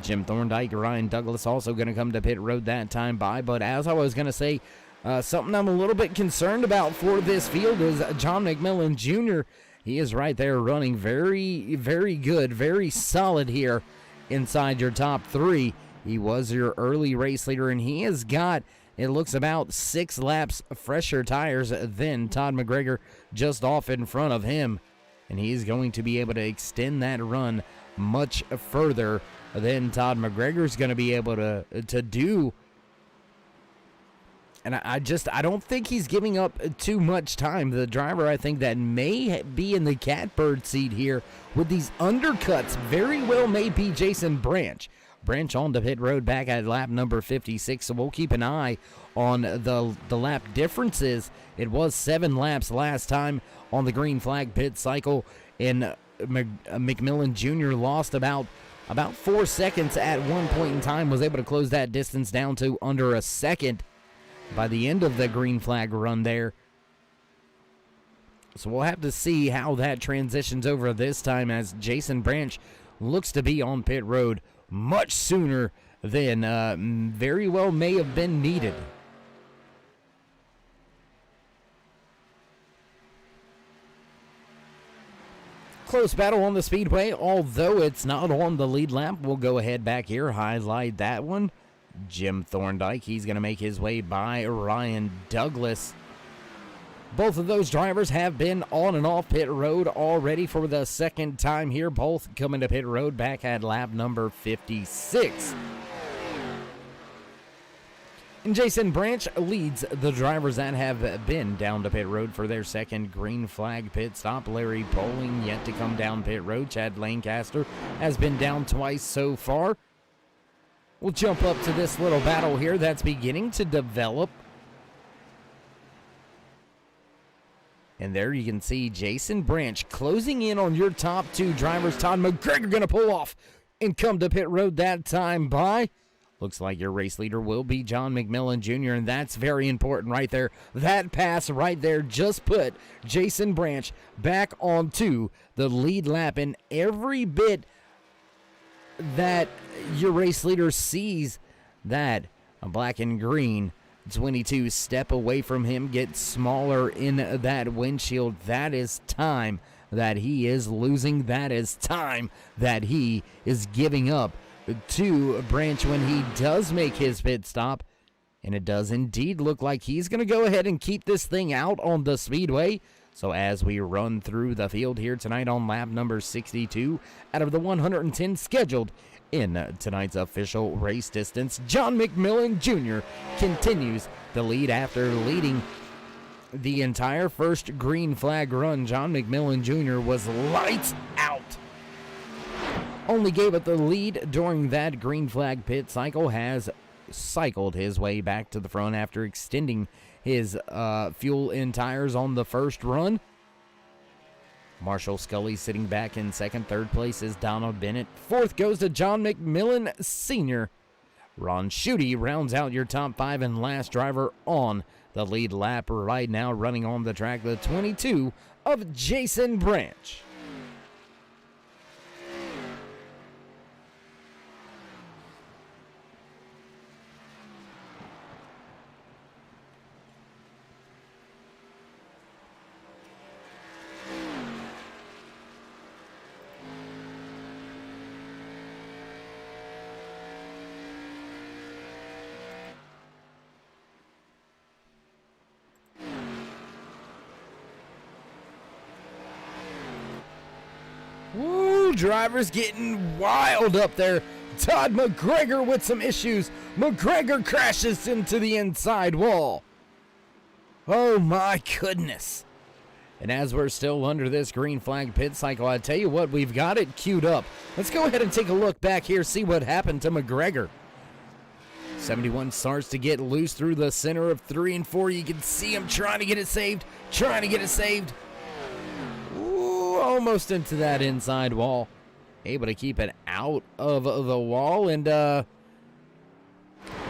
Jim Thorndike, Ryan Douglas also going to come to pit road that time by, but as I was going to say, something I'm a little bit concerned about for this field is John McMillan Jr. He is right there running very, very good, very solid here inside your top 3. He was your early race leader, and he has got, it looks, about 6 laps fresher tires than Todd McGregor just off in front of him. And he's going to be able to extend that run much further than Todd McGregor's going to be able to do. And I don't think he's giving up too much time. The driver, I think, that may be in the catbird seat here with these undercuts very well may be Jason Branch. Branch on the pit road back at lap number 56, so we'll keep an eye on the lap differences. It was 7 laps last time on the green flag pit cycle, and McMillan Jr. lost about 4 seconds at one point in time, was able to close that distance down to under a second by the end of the green flag run there. So we'll have to see how that transitions over this time, as Jason Branch looks to be on pit road much sooner than very well may have been needed. Close battle on the speedway, although it's not on the lead lap. We'll go ahead back here, highlight that one. Jim Thorndike, he's going to make his way by Ryan Douglas. Both of those drivers have been on and off pit road already for the second time here, both coming to pit road back at lap number 56. And Jason Branch leads the drivers that have been down to pit road for their second green flag pit stop. Larry Bowling yet to come down pit road. Chad Lancaster has been down twice so far. We'll jump up to this little battle here that's beginning to develop. And there you can see Jason Branch closing in on your top two drivers. Todd McGregor going to pull off and come to pit road that time by. Looks like your race leader will be John McMillan Jr., and that's very important right there. That pass right there just put Jason Branch back onto the lead lap, and every bit that your race leader sees that a black and green 22 step away from him, get smaller in that windshield, that is time that he is losing. That is time that he is giving up to Branch when he does make his pit stop. And it does indeed look like he's going to go ahead and keep this thing out on the speedway. So as we run through the field here tonight on lap number 62 out of the 110 scheduled in tonight's official race distance, John McMillan Jr. continues the lead after leading the entire first green flag run. John McMillan Jr. was lights out. Only gave it the lead during that green flag pit cycle, has cycled his way back to the front after extending his fuel in tires on the first run. Marshall Scully sitting back in second. Third place is Donald Bennett. Fourth goes to John McMillan Sr. Ron Schutte rounds out your top five, and last driver on the lead lap right now running on the track, the 22 of Jason Branch. Woo, drivers getting wild up there. Todd McGregor with some issues. McGregor crashes into the inside wall. Oh my goodness. And as we're still under this green flag pit cycle, I tell you what, we've got it queued up. Let's go ahead and take a look back here, see what happened to McGregor. 71 starts to get loose through the center of 3 and 4. You can see him trying to get it saved, almost into that inside wall. Able to keep it out of the wall, and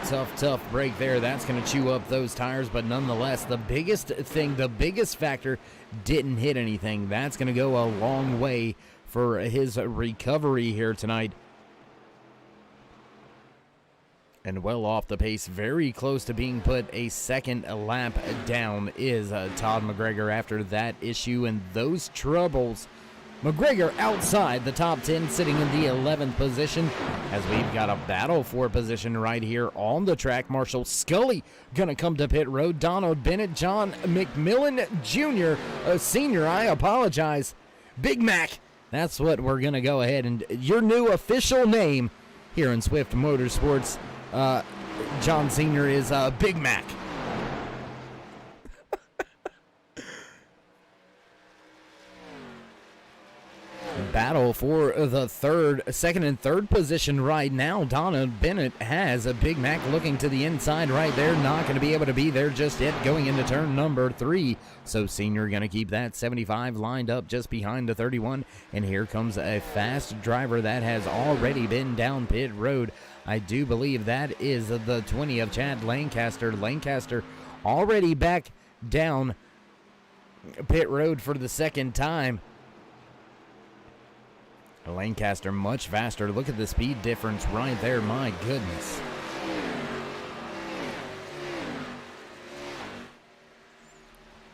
tough break there. That's going to chew up those tires, but nonetheless, the biggest factor, didn't hit anything. That's going to go a long way for his recovery here tonight. And well off the pace, very close to being put a second lap down is Todd McGregor after that issue and those troubles. McGregor outside the top 10, sitting in the 11th position, as we've got a battle for position right here on the track. Marshall Scully gonna come to pit road. Donald Bennett, John McMillan Jr., Senior, I apologize. Big Mac, that's what we're gonna go ahead and your new official name here in Swift Motorsports. John Sr. is Big Mac. Battle for the second and third position right now. Donna Bennett has a Big Mac looking to the inside right there. Not going to be able to be there just yet going into turn number 3. So Senior going to keep that 75 lined up just behind the 31. And here comes a fast driver that has already been down pit road. I do believe that is the 20 of Chad Lancaster. Lancaster already back down pit road for the second time. Lancaster much faster. Look at the speed difference right there. My goodness.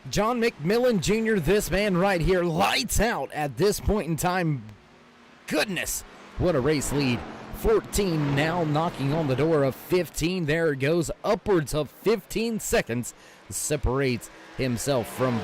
John McMillan Jr., this man right here, lights out at this point in time. Goodness, what a race lead. 14 now, knocking on the door of 15. There it goes. Upwards of 15 seconds separates himself from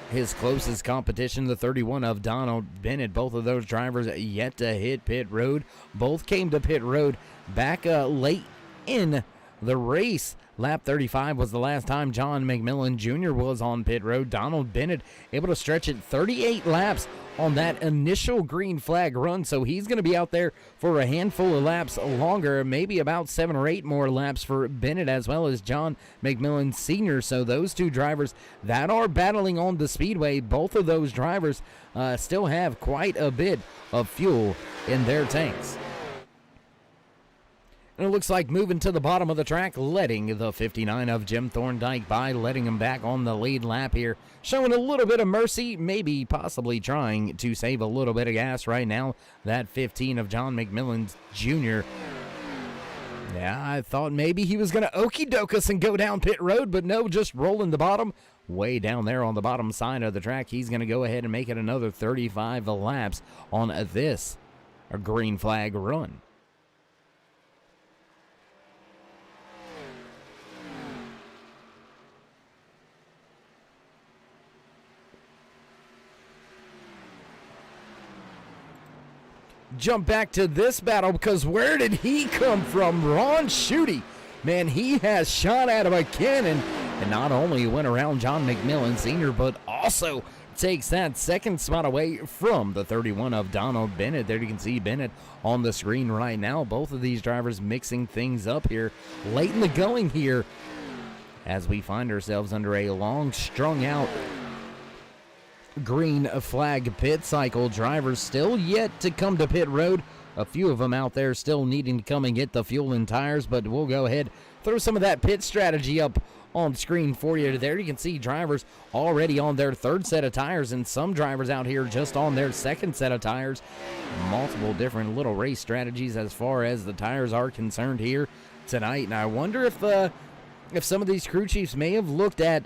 his closest competition, the 31 of Donald Bennett. Both of those drivers yet to hit pit road. Both came to pit road back late in the race Lap 35 was the last time John McMillan Jr. was on pit road. Donald Bennett able to stretch it 38 laps on that initial green flag run, so he's going to be out there for a handful of laps longer, maybe about 7 or 8 more laps for Bennett as well as John McMillan Sr. So those two drivers that are battling on the speedway, both of those drivers still have quite a bit of fuel in their tanks. And it looks like moving to the bottom of the track, letting the 59 of Jim Thorndike by, letting him back on the lead lap here. Showing a little bit of mercy, maybe possibly trying to save a little bit of gas right now. That 15 of John McMillan Jr. Yeah, I thought maybe he was going to okie doke us and go down pit road, but no, just rolling the bottom. Way down there on the bottom side of the track, he's going to go ahead and make it another 35 laps on this green flag run. Jump back to this battle, because where did he come from? Ron Schutte. Man, he has shot out of a cannon, and not only went around John McMillan Sr., but also takes that second spot away from the 31 of Donald Bennett. There you can see Bennett on the screen right now. Both of these drivers mixing things up here late in the going here as we find ourselves under a long strung out green flag pit cycle. Drivers still yet to come to pit road. A few of them out there still needing to come and get the fuel and tires, but we'll go ahead, throw some of that pit strategy up on screen for you. There you can see drivers already on their third set of tires, and some drivers out here just on their second set of tires. Multiple different little race strategies as far as the tires are concerned here tonight. And I wonder if some of these crew chiefs may have looked at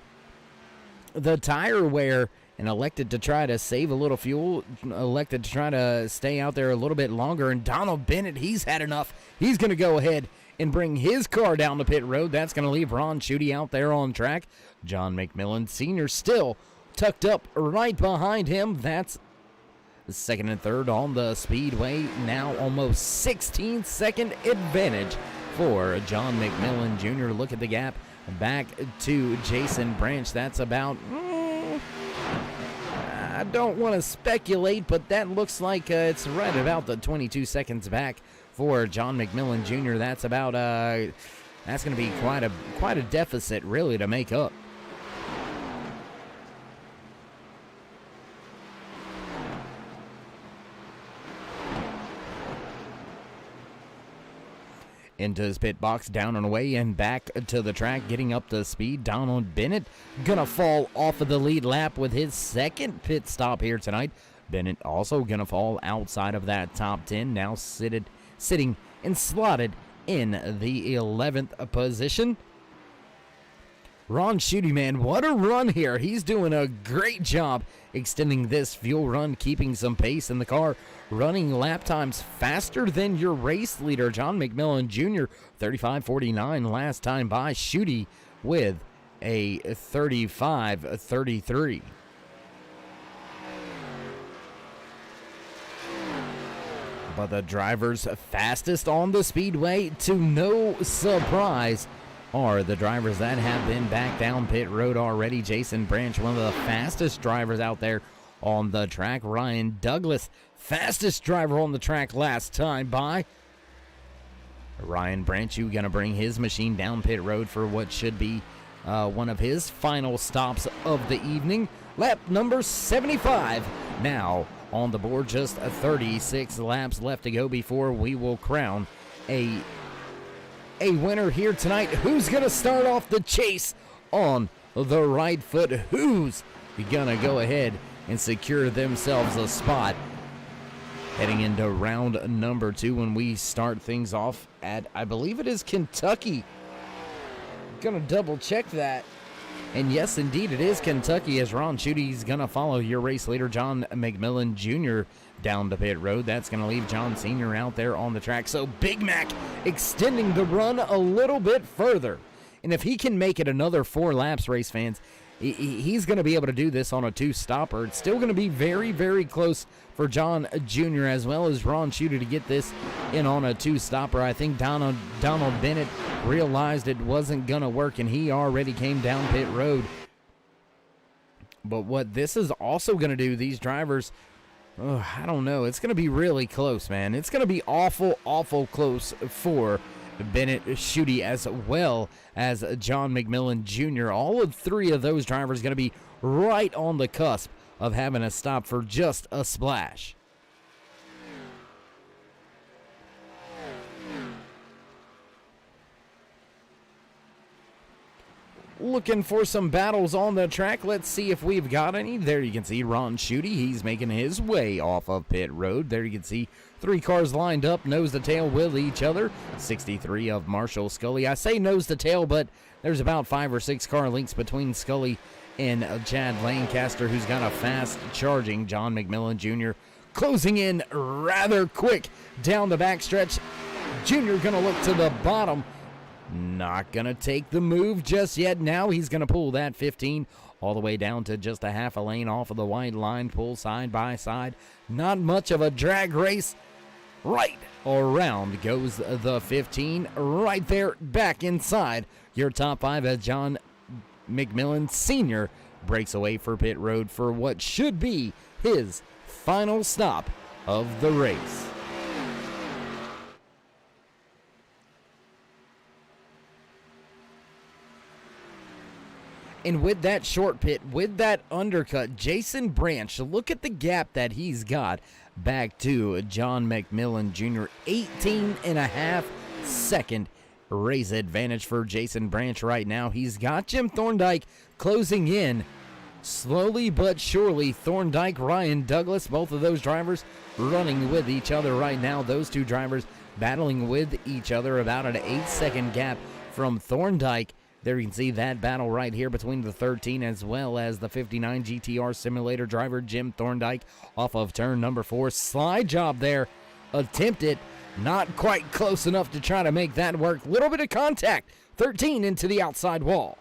the tire wear and elected to try to save a little fuel, elected to try to stay out there a little bit longer. And Donald Bennett, he's had enough. He's going to go ahead and bring his car down the pit road. That's going to leave Ron Schutte out there on track. John McMillan Sr. still tucked up right behind him. That's the second and third on the speedway. Now almost 16-second advantage for John McMillan Jr. Look at the gap back to Jason Branch. That's about... I don't want to speculate, but that looks like it's right about the 22 seconds back for John McMillan Jr. That's about that's going to be quite a deficit really to make up. Into his pit box, down and away, and back to the track, getting up to speed. Donald Bennett gonna fall off of the lead lap with his second pit stop here tonight. Bennett also gonna fall outside of that top 10, now sitting and slotted in the 11th position. Ron Schutte, man, what a run here. He's doing a great job extending this fuel run, keeping some pace in the car, running lap times faster than your race leader, John McMillan Jr., 35:49 last time by. Schutte with a 35:33. But the drivers fastest on the speedway, to no surprise, are the drivers that have been back down pit road already. Jason Branch, one of the fastest drivers out there on the track. Ryan Douglas, fastest driver on the track last time by. Ryan Branch, you going to bring his machine down pit road for what should be one of his final stops of the evening. Lap number 75 now on the board. Just 36 laps left to go before we will crown a winner here tonight. Who's going to start off the chase on the right foot? Who's going to go ahead and secure themselves a spot heading into round number 2 when we start things off at, I believe it is Kentucky. Going to double check that. And yes, indeed, it is Kentucky, as Ron Schutte is going to follow your race leader, John McMillan Jr., down the pit road. That's going to leave John Sr. out there on the track. So Big Mac extending the run a little bit further. And if he can make it another 4 laps, race fans, he's going to be able to do this on a two-stopper. It's still going to be very, very close for John Jr. as well as Ron Shooter to get this in on a two-stopper. I think Donald Bennett realized it wasn't going to work, and he already came down pit road. But what this is also going to do, these drivers, I don't know. It's going to be really close, man. It's going to be awful, awful close for Bennett, Schutte, as well as John McMillan Jr. All of three of those drivers going to be right on the cusp of having a stop for just a splash. Looking for some battles on the track. Let's see if we've got any. There you can see Ron Schutte. He's making his way off of pit road. There you can see three cars lined up, nose to tail with each other. 63 of Marshall Scully. I say nose to tail, but there's about 5 or 6 car lengths between Scully and Chad Lancaster, who's got a fast charging John McMillan Jr. closing in rather quick down the backstretch. Jr. going to look to the bottom. Not going to take the move just yet. Now he's going to pull that 15 all the way down to just a half a lane off of the white line, pull side by side. Not much of a drag race. Right around goes the 15. Right there back inside your top 5 as John McMillan Sr. breaks away for pit road for what should be his final stop of the race. And with that short pit, with that undercut, Jason Branch, look at the gap that he's got back to John McMillan Jr. 18.5 second race advantage for Jason Branch right now. He's got Jim Thorndike closing in slowly but surely. Thorndike, Ryan Douglas, both of those drivers running with each other right now. Those two drivers battling with each other, about an 8-second gap from Thorndike. There you can see that battle right here between the 13 as well as the 59 GTR Simulator driver Jim Thorndike off of turn number 4. Slide job there. Attempted. Not quite close enough to try to make that work. Little bit of contact. 13 into the outside wall.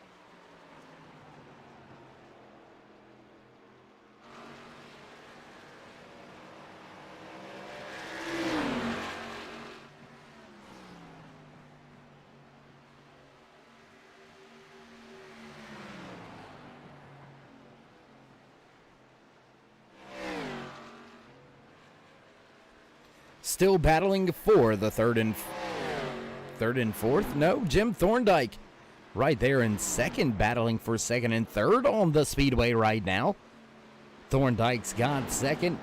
Still battling for the third and fourth. No, Jim Thorndike right there in second, battling for second and third on the speedway right now. Thorndike's got second.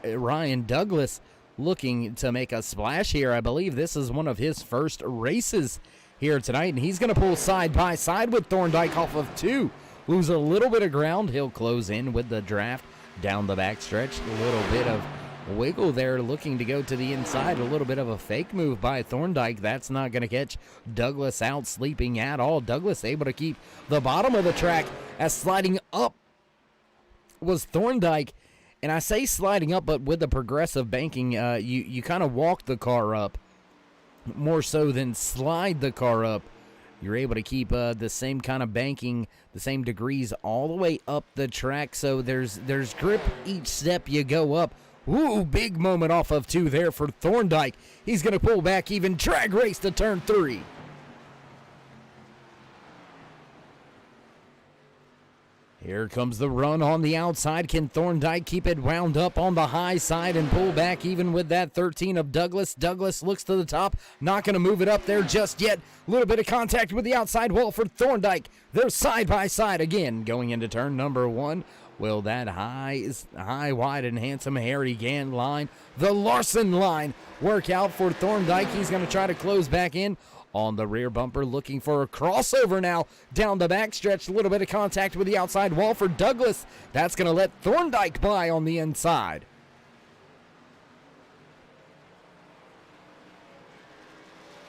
Ryan Douglas looking to make a splash here. I believe this is one of his first races here tonight, and he's going to pull side by side with Thorndike off of 2. Lose a little bit of ground. He'll close in with the draft down the backstretch. A little bit of wiggle there, looking to go to the inside. A little bit of a fake move by Thorndike. That's not going to catch Douglas out sleeping at all. Douglas able to keep the bottom of the track as sliding up was Thorndike. And I say sliding up, but with the progressive banking, you kind of walk the car up more so than slide the car up. You're able to keep the same kind of banking, the same degrees all the way up the track. So there's grip each step you go up. Ooh, big moment off of 2 there for Thorndike. He's going to pull back even. Drag race to turn 3. Here comes the run on the outside. Can Thorndike keep it wound up on the high side and pull back even with that 13 of Douglas? Douglas looks to the top. Not going to move it up there just yet. A little bit of contact with the outside wall for Thorndike. They're side by side again going into turn number 1. Will that high, wide, and handsome Harry Gann line, the Larson line, work out for Thorndike? He's going to try to close back in on the rear bumper, looking for a crossover now down the backstretch. A little bit of contact with the outside wall for Douglas. That's going to let Thorndike by on the inside.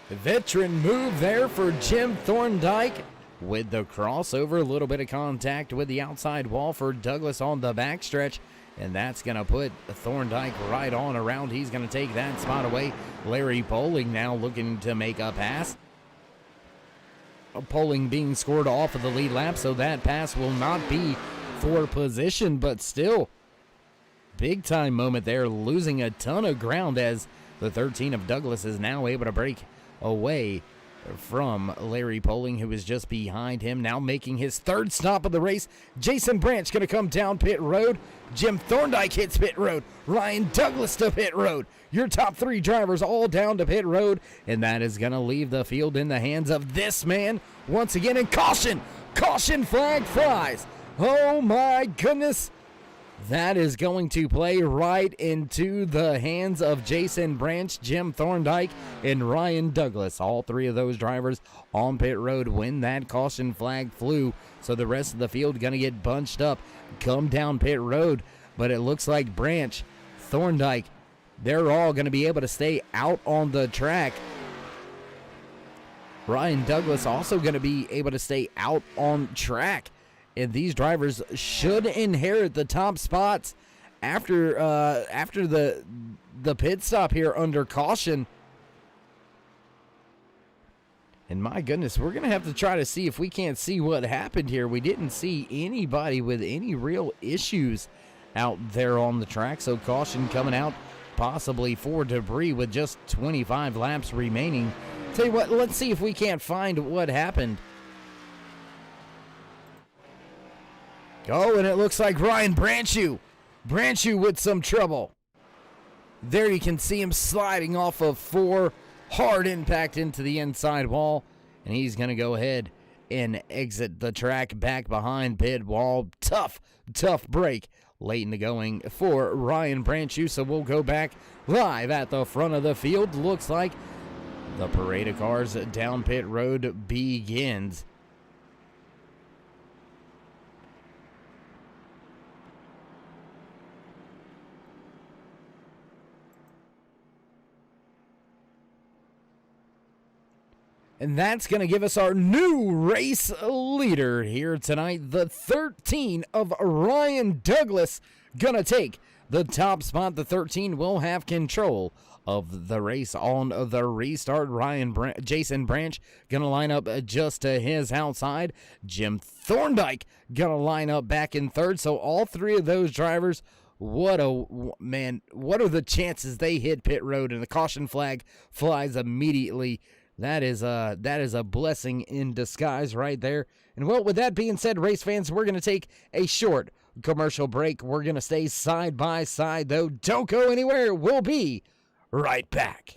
Veteran move there for Jim Thorndike. With the crossover, a little bit of contact with the outside wall for Douglas on the backstretch, and that's going to put Thorndike right on around. He's going to take that spot away. Larry Bowling now looking to make a pass. Poling being scored off of the lead lap, so that pass will not be for position, but still, big time moment there, losing a ton of ground as the 13 of Douglas is now able to break away from Larry Poling, who is just behind him, now making his third stop of the race. Jason Branch going to come down pit road. Jim Thorndike hits pit road. Ryan Douglas to pit road. Your top three drivers all down to pit road, and that is going to leave the field in the hands of this man once again. And caution! Caution flag flies! Oh my goodness! That is going to play right into the hands of Jason Branch, Jim Thorndike, and Ryan Douglas. All three of those drivers on pit road when that caution flag flew. So the rest of the field going to get bunched up, come down pit road. But it looks like Branch, Thorndike, they're all going to be able to stay out on the track. Ryan Douglas also going to be able to stay out on track. And these drivers should inherit the top spots after the pit stop here under caution. And my goodness, we're going to have to try to see if we can't see what happened here. We didn't see anybody with any real issues out there on the track. So caution coming out possibly for debris with just 25 laps remaining. Tell you what, let's see if we can't find what happened. Oh, and it looks like Ryan Branchew with some trouble. There you can see him sliding off of 4, hard impact into the inside wall, and he's going to go ahead and exit the track back behind pit wall. Tough break late in the going for Ryan Branchew, so we'll go back live at the front of the field. Looks like the parade of cars down pit road begins. And that's going to give us our new race leader here tonight. The 13 of Ryan Douglas going to take the top spot. The 13 will have control of the race on the restart. Jason Branch going to line up just to his outside. Jim Thorndike going to line up back in third. So all three of those drivers, what are the chances they hit pit road and the caution flag flies immediately? That is a blessing in disguise right there. And well, with that being said, race fans, we're going to take a short commercial break. We're going to stay side by side, though. Don't go anywhere. We'll be right back.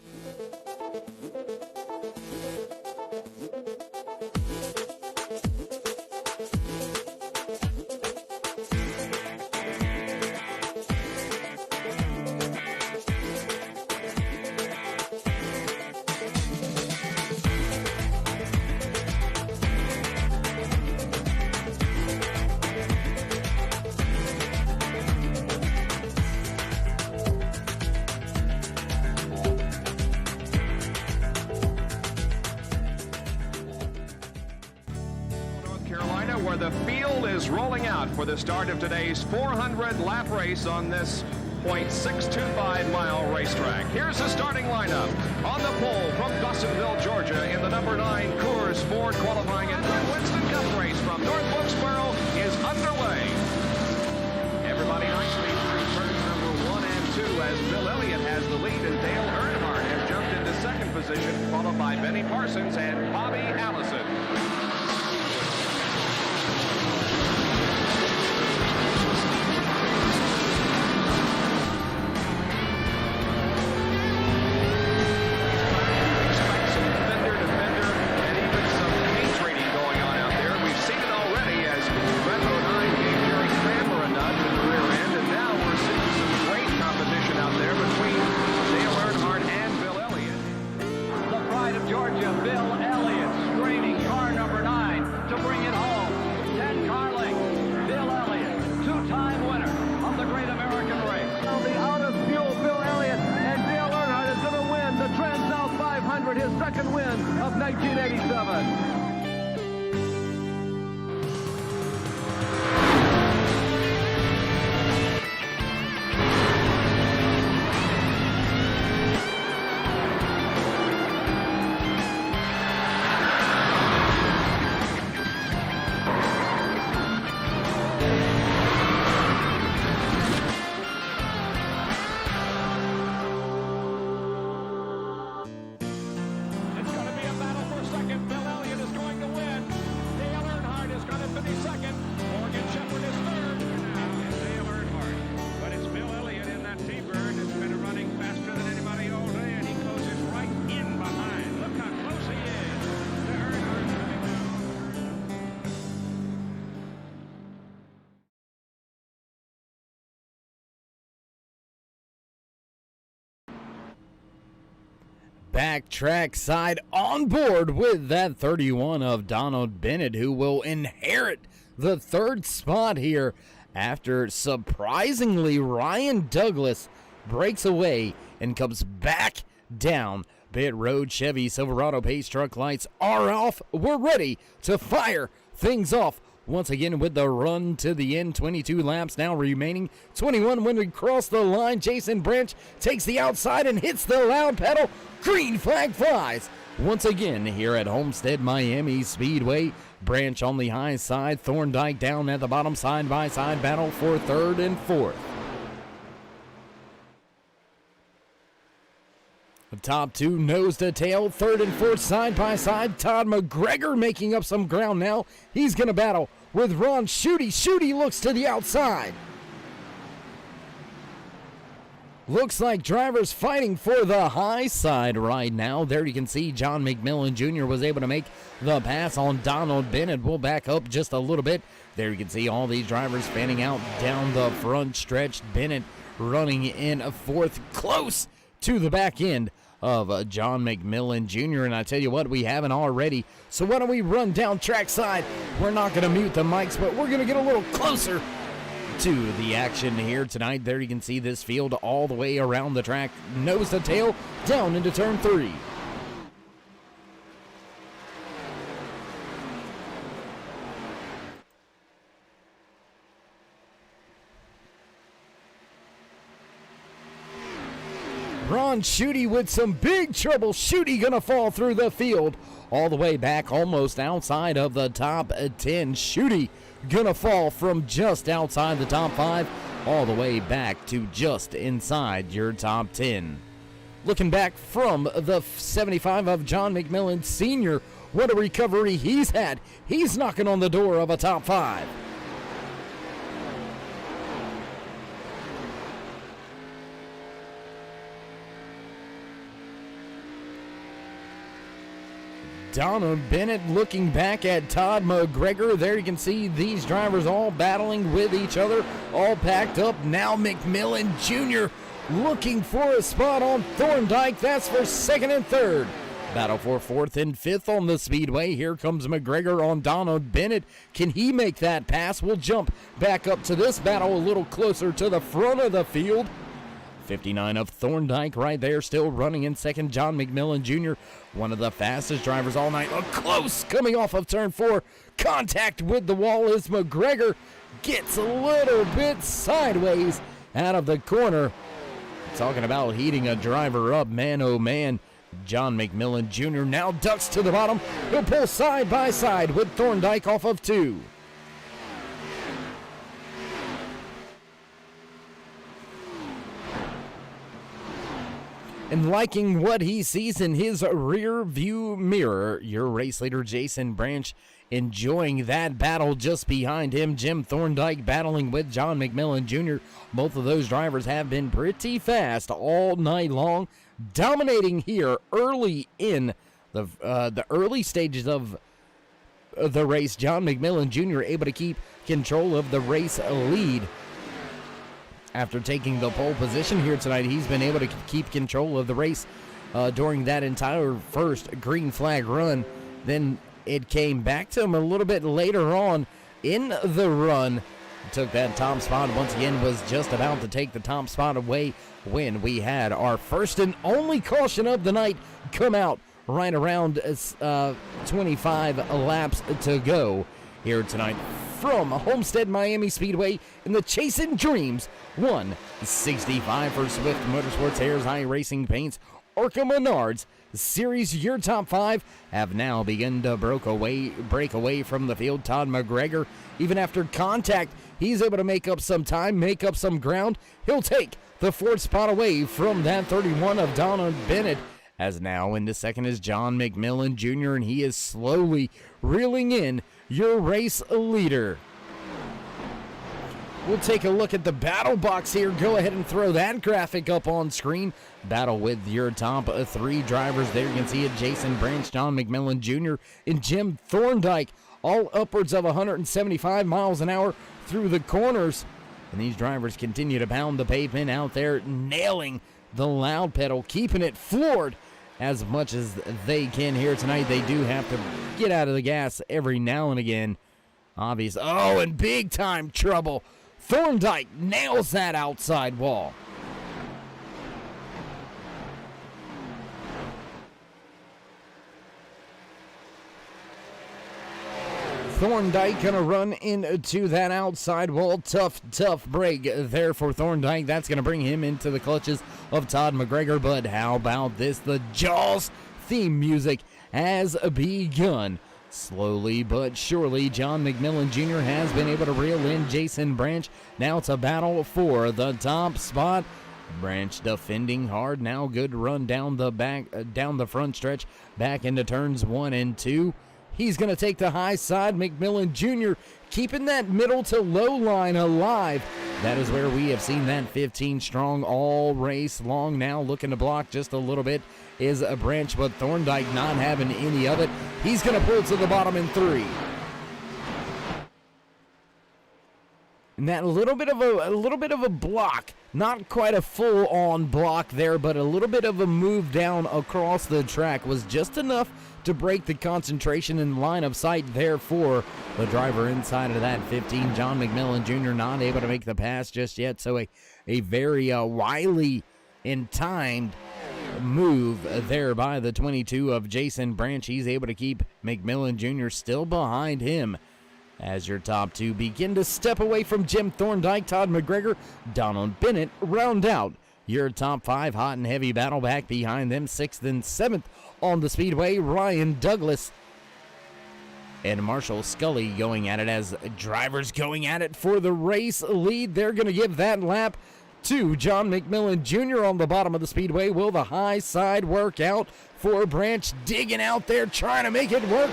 Where the field is rolling out for the start of today's 400-lap race on this .625-mile racetrack. Here's the starting lineup. On the pole from Dawsonville, Georgia, in the number 9 Coors Ford qualifying and Winston Cup race from North Wilkesboro is underway. Everybody nicely through turns number 1 and 2 as Bill Elliott has the lead and Dale Earnhardt has jumped into second position, followed by Benny Parsons and Bobby Allison. His second win of 1987. back trackside on board with that 31 of Donald Bennett, who will inherit the third spot here after surprisingly Ryan Douglas breaks away and comes back down pit road. Chevy Silverado pace truck lights are off. We're ready to fire things off once again with the run to the end. 22 laps now remaining. 21 when we cross the line. Jason Branch takes the outside and hits the loud pedal. Green flag flies once again here at Homestead Miami Speedway. Branch on the high side. Thorndike down at the bottom. Side-by-side battle for third and fourth. The top two nose to tail, third and fourth side by side. Todd McGregor making up some ground now. He's going to battle with Ron Schutte. Schutte looks to the outside. Looks like drivers fighting for the high side right now. There you can see John McMillan Jr. was able to make the pass on Donald Bennett. We'll back up just a little bit. There you can see all these drivers fanning out down the front stretch. Bennett running in a fourth, close to the back end of John McMillan Jr. And I tell you what, we haven't already. So why don't we run down trackside? We're not going to mute the mics, but we're going to get a little closer to the action here tonight. There you can see this field all the way around the track, nose to tail, down into turn 3. Ron Schutte with some big trouble. Schutte gonna fall through the field all the way back almost outside of the top 10. Schutte gonna fall from just outside the top 5 all the way back to just inside your top 10. Looking back from the 75 of John McMillan Sr., what a recovery he's had. He's knocking on the door of a top 5. Donald Bennett looking back at Todd McGregor. There you can see these drivers all battling with each other, all packed up. Now McMillan Jr. looking for a spot on Thorndike. That's for second and third. Battle for fourth and fifth on the speedway. Here comes McGregor on Donald Bennett. Can he make that pass? We'll jump back up to this battle a little closer to the front of the field. 59 of Thorndike right there, still running in second. John McMillan Jr., one of the fastest drivers all night. Close coming off of turn 4. Contact with the wall as McGregor gets a little bit sideways out of the corner. Talking about heating a driver up, man, oh man. John McMillan Jr. now ducks to the bottom. He'll pull side by side with Thorndike off of 2. And liking what he sees in his rear view mirror, your race leader Jason Branch enjoying that battle just behind him. Jim Thorndike battling with John McMillan Jr. Both of those drivers have been pretty fast all night long, dominating here early in the early stages of the race. John McMillan Jr. able to keep control of the race lead. After taking the pole position here tonight, he's been able to keep control of the race during that entire first green flag run. Then it came back to him a little bit later on in the run. Took that top spot once again, was just about to take the top spot away when we had our first and only caution of the night come out right around 25 laps to go here tonight from Homestead Miami Speedway in the Chasing Dreams 165 for Swift Motorsports, AYERS iRacingPaints, Arca Menards Series. Your top 5 have now begun to break away from the field. Todd McGregor, even after contact, he's able to make up some time, make up some ground. He'll take the 4th spot away from that 31 of Donald Bennett. As now into second is John McMillan Jr., and he is slowly reeling in your race leader. We'll take a look at the battle box here. Go ahead and throw that graphic up on screen. Battle with your top 3 drivers there. You can see it, Jason Branch, John McMillan Jr., and Jim Thorndike, all upwards of 175 miles an hour through the corners. And these drivers continue to pound the pavement out there, nailing the loud pedal, keeping it floored as much as they can here tonight. They do have to get out of the gas every now and again. Obvious. Oh, and big time trouble. Thorndike nails that outside wall. Thorndike gonna run into that outside wall. Tough break there for Thorndike. That's gonna bring him into the clutches of Todd McGregor. But how about this? The Jaws theme music has begun. Slowly but surely, John McMillan Jr. has been able to reel in Jason Branch. Now it's a battle for the top spot. Branch defending hard. Now good run down the front stretch, back into turns 1 and 2. He's going to take the high side. McMillan Jr. keeping that middle to low line alive. That is where we have seen that 15 strong all race long. Now looking to block just a little bit is a Branch, but Thorndike not having any of it. He's going to pull to the bottom in 3. And that a little bit of a block, not quite a full-on block there, but a little bit of a move down across the track was just enough to break the concentration and line of sight there for the driver inside of that 15. John McMillan Jr. not able to make the pass just yet, so a very wily and timed move there by the 22 of Jason Branch. He's able to keep McMillan Jr. still behind him as your top 2 begin to step away from Jim Thorndike. Todd McGregor, Donald Bennett round out your top 5. Hot and heavy battle back behind them. 6th and 7th on the speedway, Ryan Douglas and Marshall Scully going at it as drivers going at it for the race lead. They're going to give that lap to John McMillan Jr. on the bottom of the speedway. Will the high side work out for Branch? Digging out there, trying to make it work.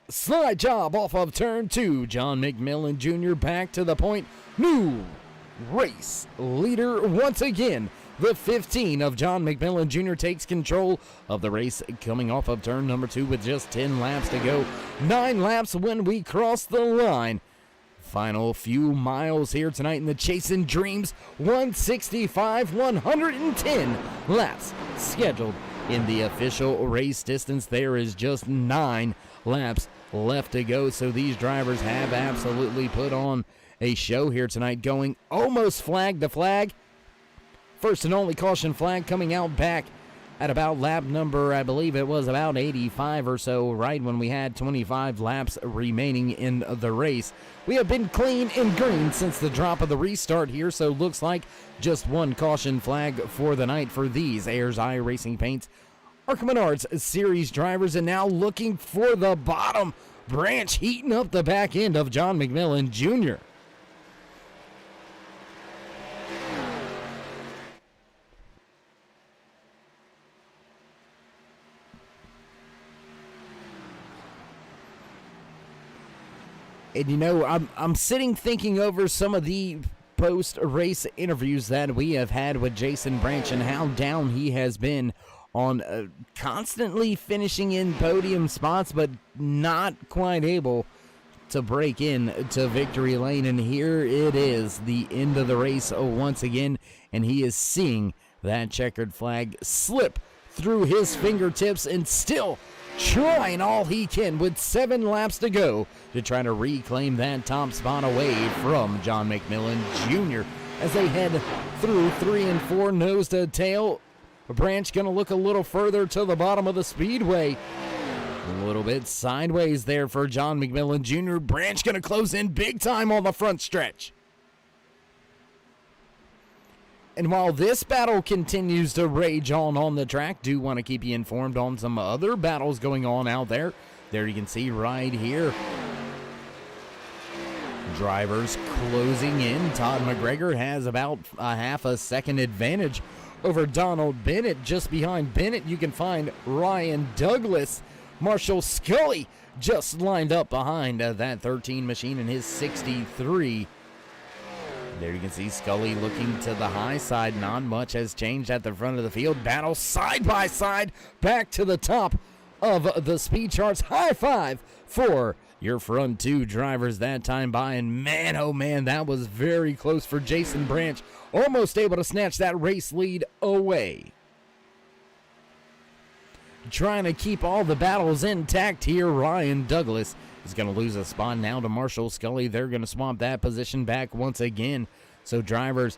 Slide job off of turn 2. John McMillan Jr. back to the point. New race leader once again. The 15 of John McMillan Jr. takes control of the race coming off of turn number 2 with just 10 laps to go. 9 laps when we cross the line. Final few miles here tonight in the Chasing Dreams 165, 110 laps scheduled in the official race distance. There is just 9 laps left to go, so these drivers have absolutely put on a show here tonight, going almost flag to flag. First and only caution flag coming out back at about lap number, I believe it was about 85 or so, right when we had 25 laps remaining in the race. We have been clean and green since the drop of the restart here, so looks like just one caution flag for the night for these AYERS iRacingPaints Arca Menards series drivers. And now looking for the bottom. Branch heating up the back end of John McMillan Jr. And you know, I'm sitting thinking over some of the post-race interviews that we have had with Jason Branch and how down he has been on constantly finishing in podium spots, but not quite able to break in to victory lane. And here it is, the end of the race once again, and he is seeing that checkered flag slip through his fingertips and still trying all he can with 7 laps to go to try to reclaim that top spot away from John McMillan Jr. as they head through 3 and 4 nose to tail. Branch going to look a little further to the bottom of the speedway. A little bit sideways there for John McMillan Jr. Branch going to close in big time on the front stretch. And while this battle continues to rage on the track, do want to keep you informed on some other battles going on out there. There you can see right here, drivers closing in. Todd McGregor has about a half a second advantage over Donald Bennett. Just behind Bennett, you can find Ryan Douglas. Marshall Scully just lined up behind that 13 machine in his 63. There you can see Scully looking to the high side. Not much has changed at the front of the field. Battle side by side back to the top of the speed charts. High five for your front 2 drivers that time by. And man, oh man, that was very close for Jason Branch. Almost able to snatch that race lead away. trying to keep all the battles intact here. Ryan Douglas is going to lose a spot now to Marshall Scully. They're going to swap that position back once again. So drivers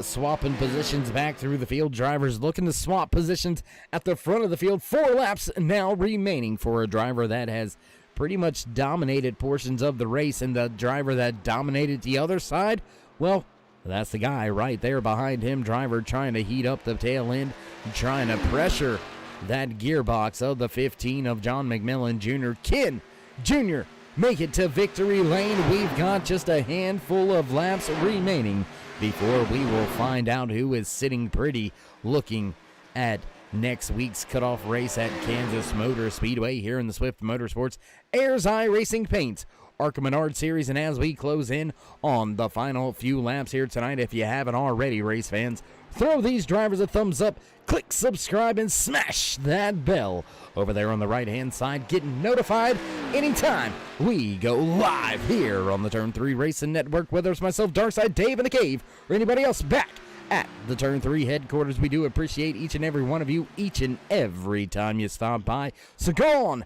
swapping positions back through the field. Drivers looking to swap positions at the front of the field. 4 laps now remaining for a driver that has pretty much dominated portions of the race, and the driver that dominated the other side, well, that's the guy right there behind him. Driver trying to heat up the tail end, trying to pressure that gearbox of the 15 of John McMillan Jr. Ken Jr. make it to victory lane. We've got just a handful of laps remaining before we will find out who is sitting pretty looking at next week's cutoff race at Kansas Motor Speedway here in the Swift MotorSports AYERS iRacing Paints Arca Menards Series. And as we close in on the final few laps here tonight, if you haven't already, race fans, throw these drivers a thumbs up, click subscribe, and smash that bell over there on the right-hand side, getting notified anytime we go live here on the Turn 3 Racing Network, whether it's myself, Darkside Dave in the Cave, or anybody else back at the Turn 3 headquarters. We do appreciate each and every one of you, each and every time you stop by. So go on,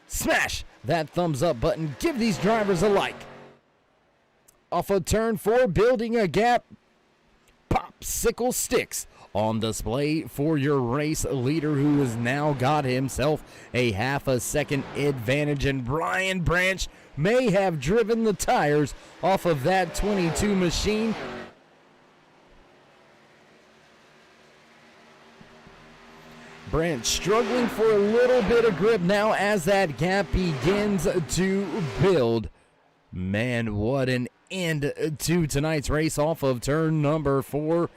smash that thumbs up button, give these drivers a like. Off of Turn 4, building a gap, popsicle sticks on display for your race leader, who has now got himself a half a second advantage, and Brian Branch may have driven the tires off of that 22 machine. Branch struggling for a little bit of grip now as that gap begins to build. Man, what an end to tonight's race off of turn number 4.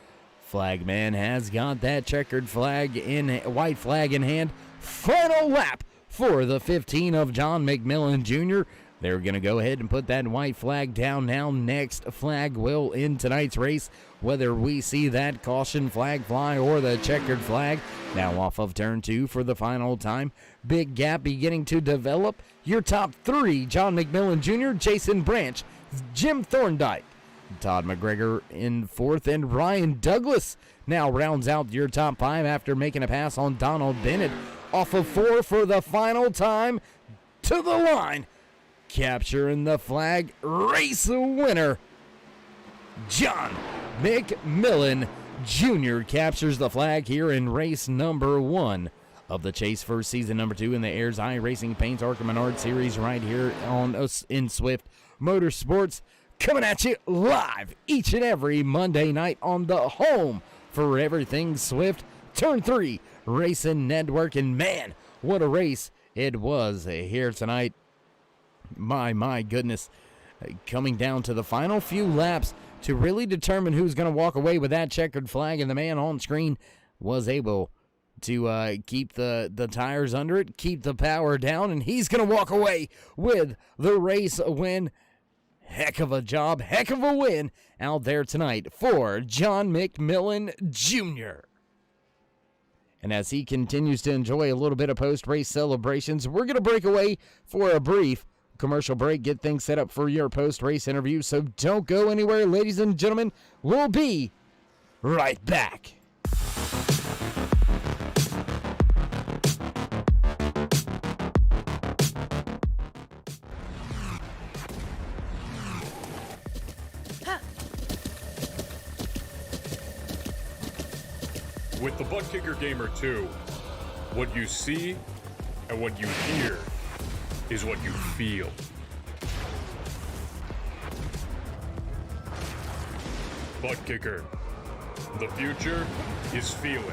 Flagman has got that checkered flag white flag in hand. Final lap for the 15 of John McMillan Jr. They're going to go ahead and put that white flag down now. Next flag will end tonight's race, whether we see that caution flag fly or the checkered flag. Now off of turn 2 for the final time. Big gap beginning to develop. Your top 3, John McMillan Jr., Jason Branch, Jim Thorndike, Todd McGregor in 4th, and Ryan Douglas now rounds out your top 5 after making a pass on Donald Bennett. Off of 4 for the final time, to the line, capturing the flag, race winner, John McMillan Jr. captures the flag here in race number 1 of the Chase First Season number 2 in the AYERS iRacing Paints Arca Menards Series right here on us in Swift Motorsports. Coming at you live each and every Monday night on the home for everything Swift, Turn 3 Racing Network. And man, what a race it was here tonight. My goodness. Coming down to the final few laps to really determine who's going to walk away with that checkered flag, and the man on screen was able to keep the tires under it, keep the power down, and he's going to walk away with the race win. Heck of a job, heck of a win out there tonight for John McMillan Jr. And as he continues to enjoy a little bit of post-race celebrations, we're going to break away for a brief commercial break, get things set up for your post-race interview. So don't go anywhere, ladies and gentlemen. We'll be right back. With the Butt Kicker Gamer 2, what you see and what you hear is what you feel. Butt Kicker. The future is feeling.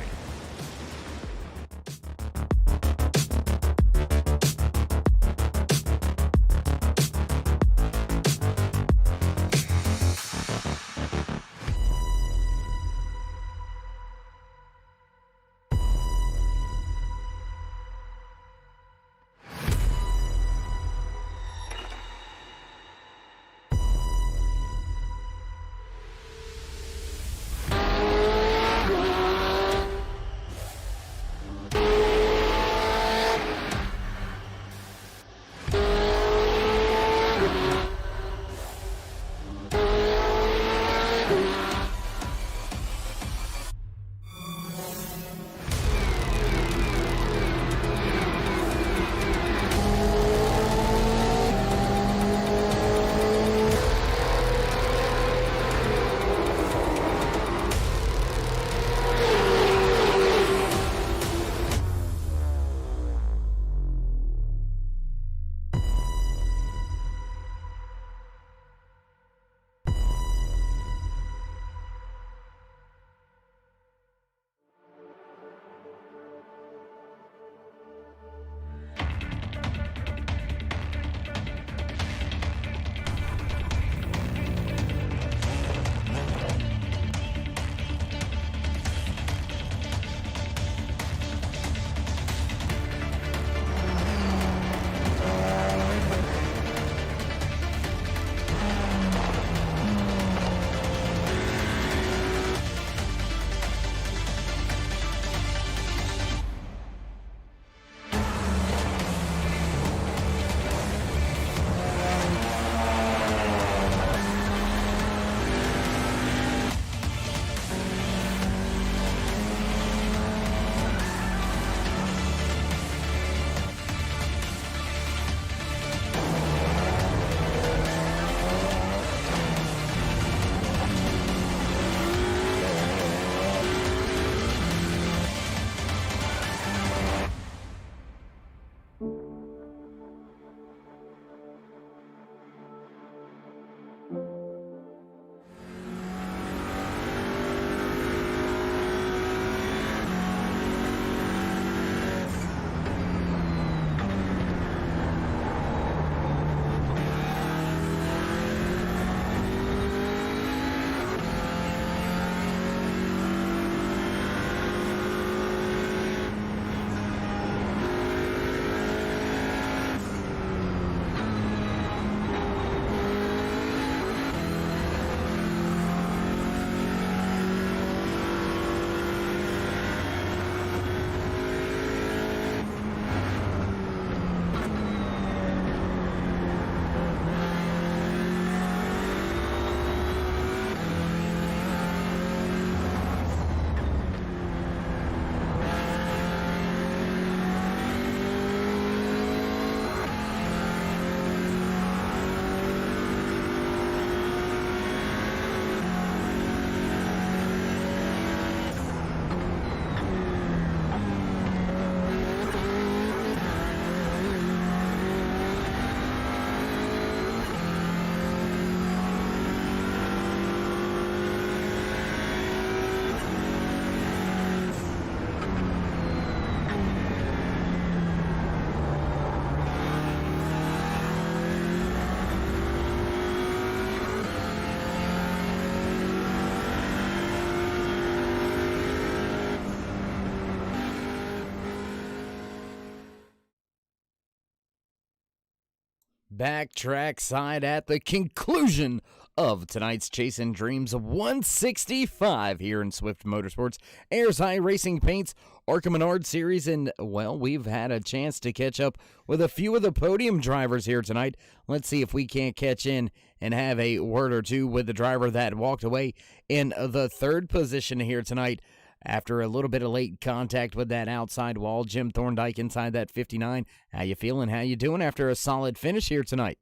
Back track side at the conclusion of tonight's Chasing Dreams 165 here in Swift Motorsports. AYERS iRacing Paints, Arca Menards series, and, well, we've had a chance to catch up with a few of the podium drivers here tonight. Let's see if we can't catch in and have a word or two with the driver that walked away in the third position here tonight after a little bit of late contact with that outside wall. Jim Thorndike inside that 59. How you feeling? How you doing after a solid finish here tonight?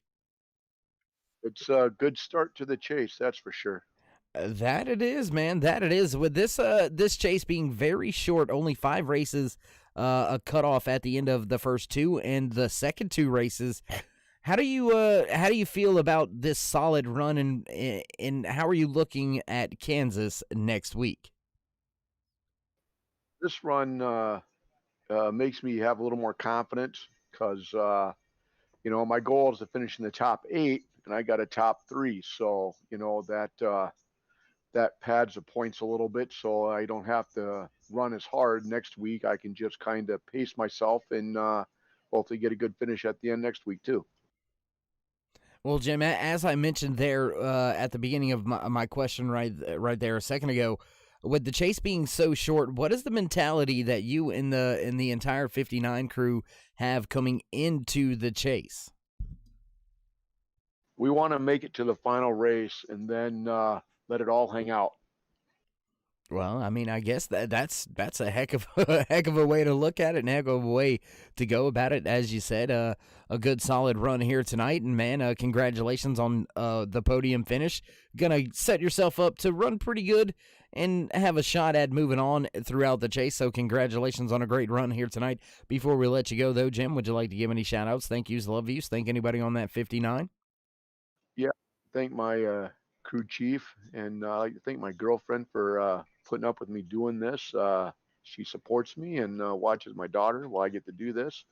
It's a good start to the chase, that's for sure. That it is, man. That it is. With this chase being very short, only 5 races, a cutoff at the end of the first 2 and the second 2 races. How do you feel about this solid run, and how are you looking at Kansas next week? This run makes me have a little more confidence because, my goal is to finish in the top 8, and I got a top 3. So, that pads the points a little bit, so I don't have to run as hard next week. I can just kind of pace myself and hopefully get a good finish at the end next week too. Well, Jim, as I mentioned there at the beginning of my question right there a second ago, with the chase being so short, what is the mentality that you and the entire 59 crew have coming into the chase? We want to make it to the final race and then let it all hang out. Well, I mean, I guess that's a heck of a way to look at it, and a heck of a way to go about it. As you said, a good solid run here tonight, and man, congratulations on the podium finish. Gonna set yourself up to run pretty good and have a shot at moving on throughout the chase. So congratulations on a great run here tonight. Before we let you go, though, Jim, would you like to give any shout outs? Thank yous, love yous. Thank anybody on that 59? Yeah, thank my crew chief, and I'd like to thank my girlfriend for putting up with me doing this. She supports me and watches my daughter while I get to do this.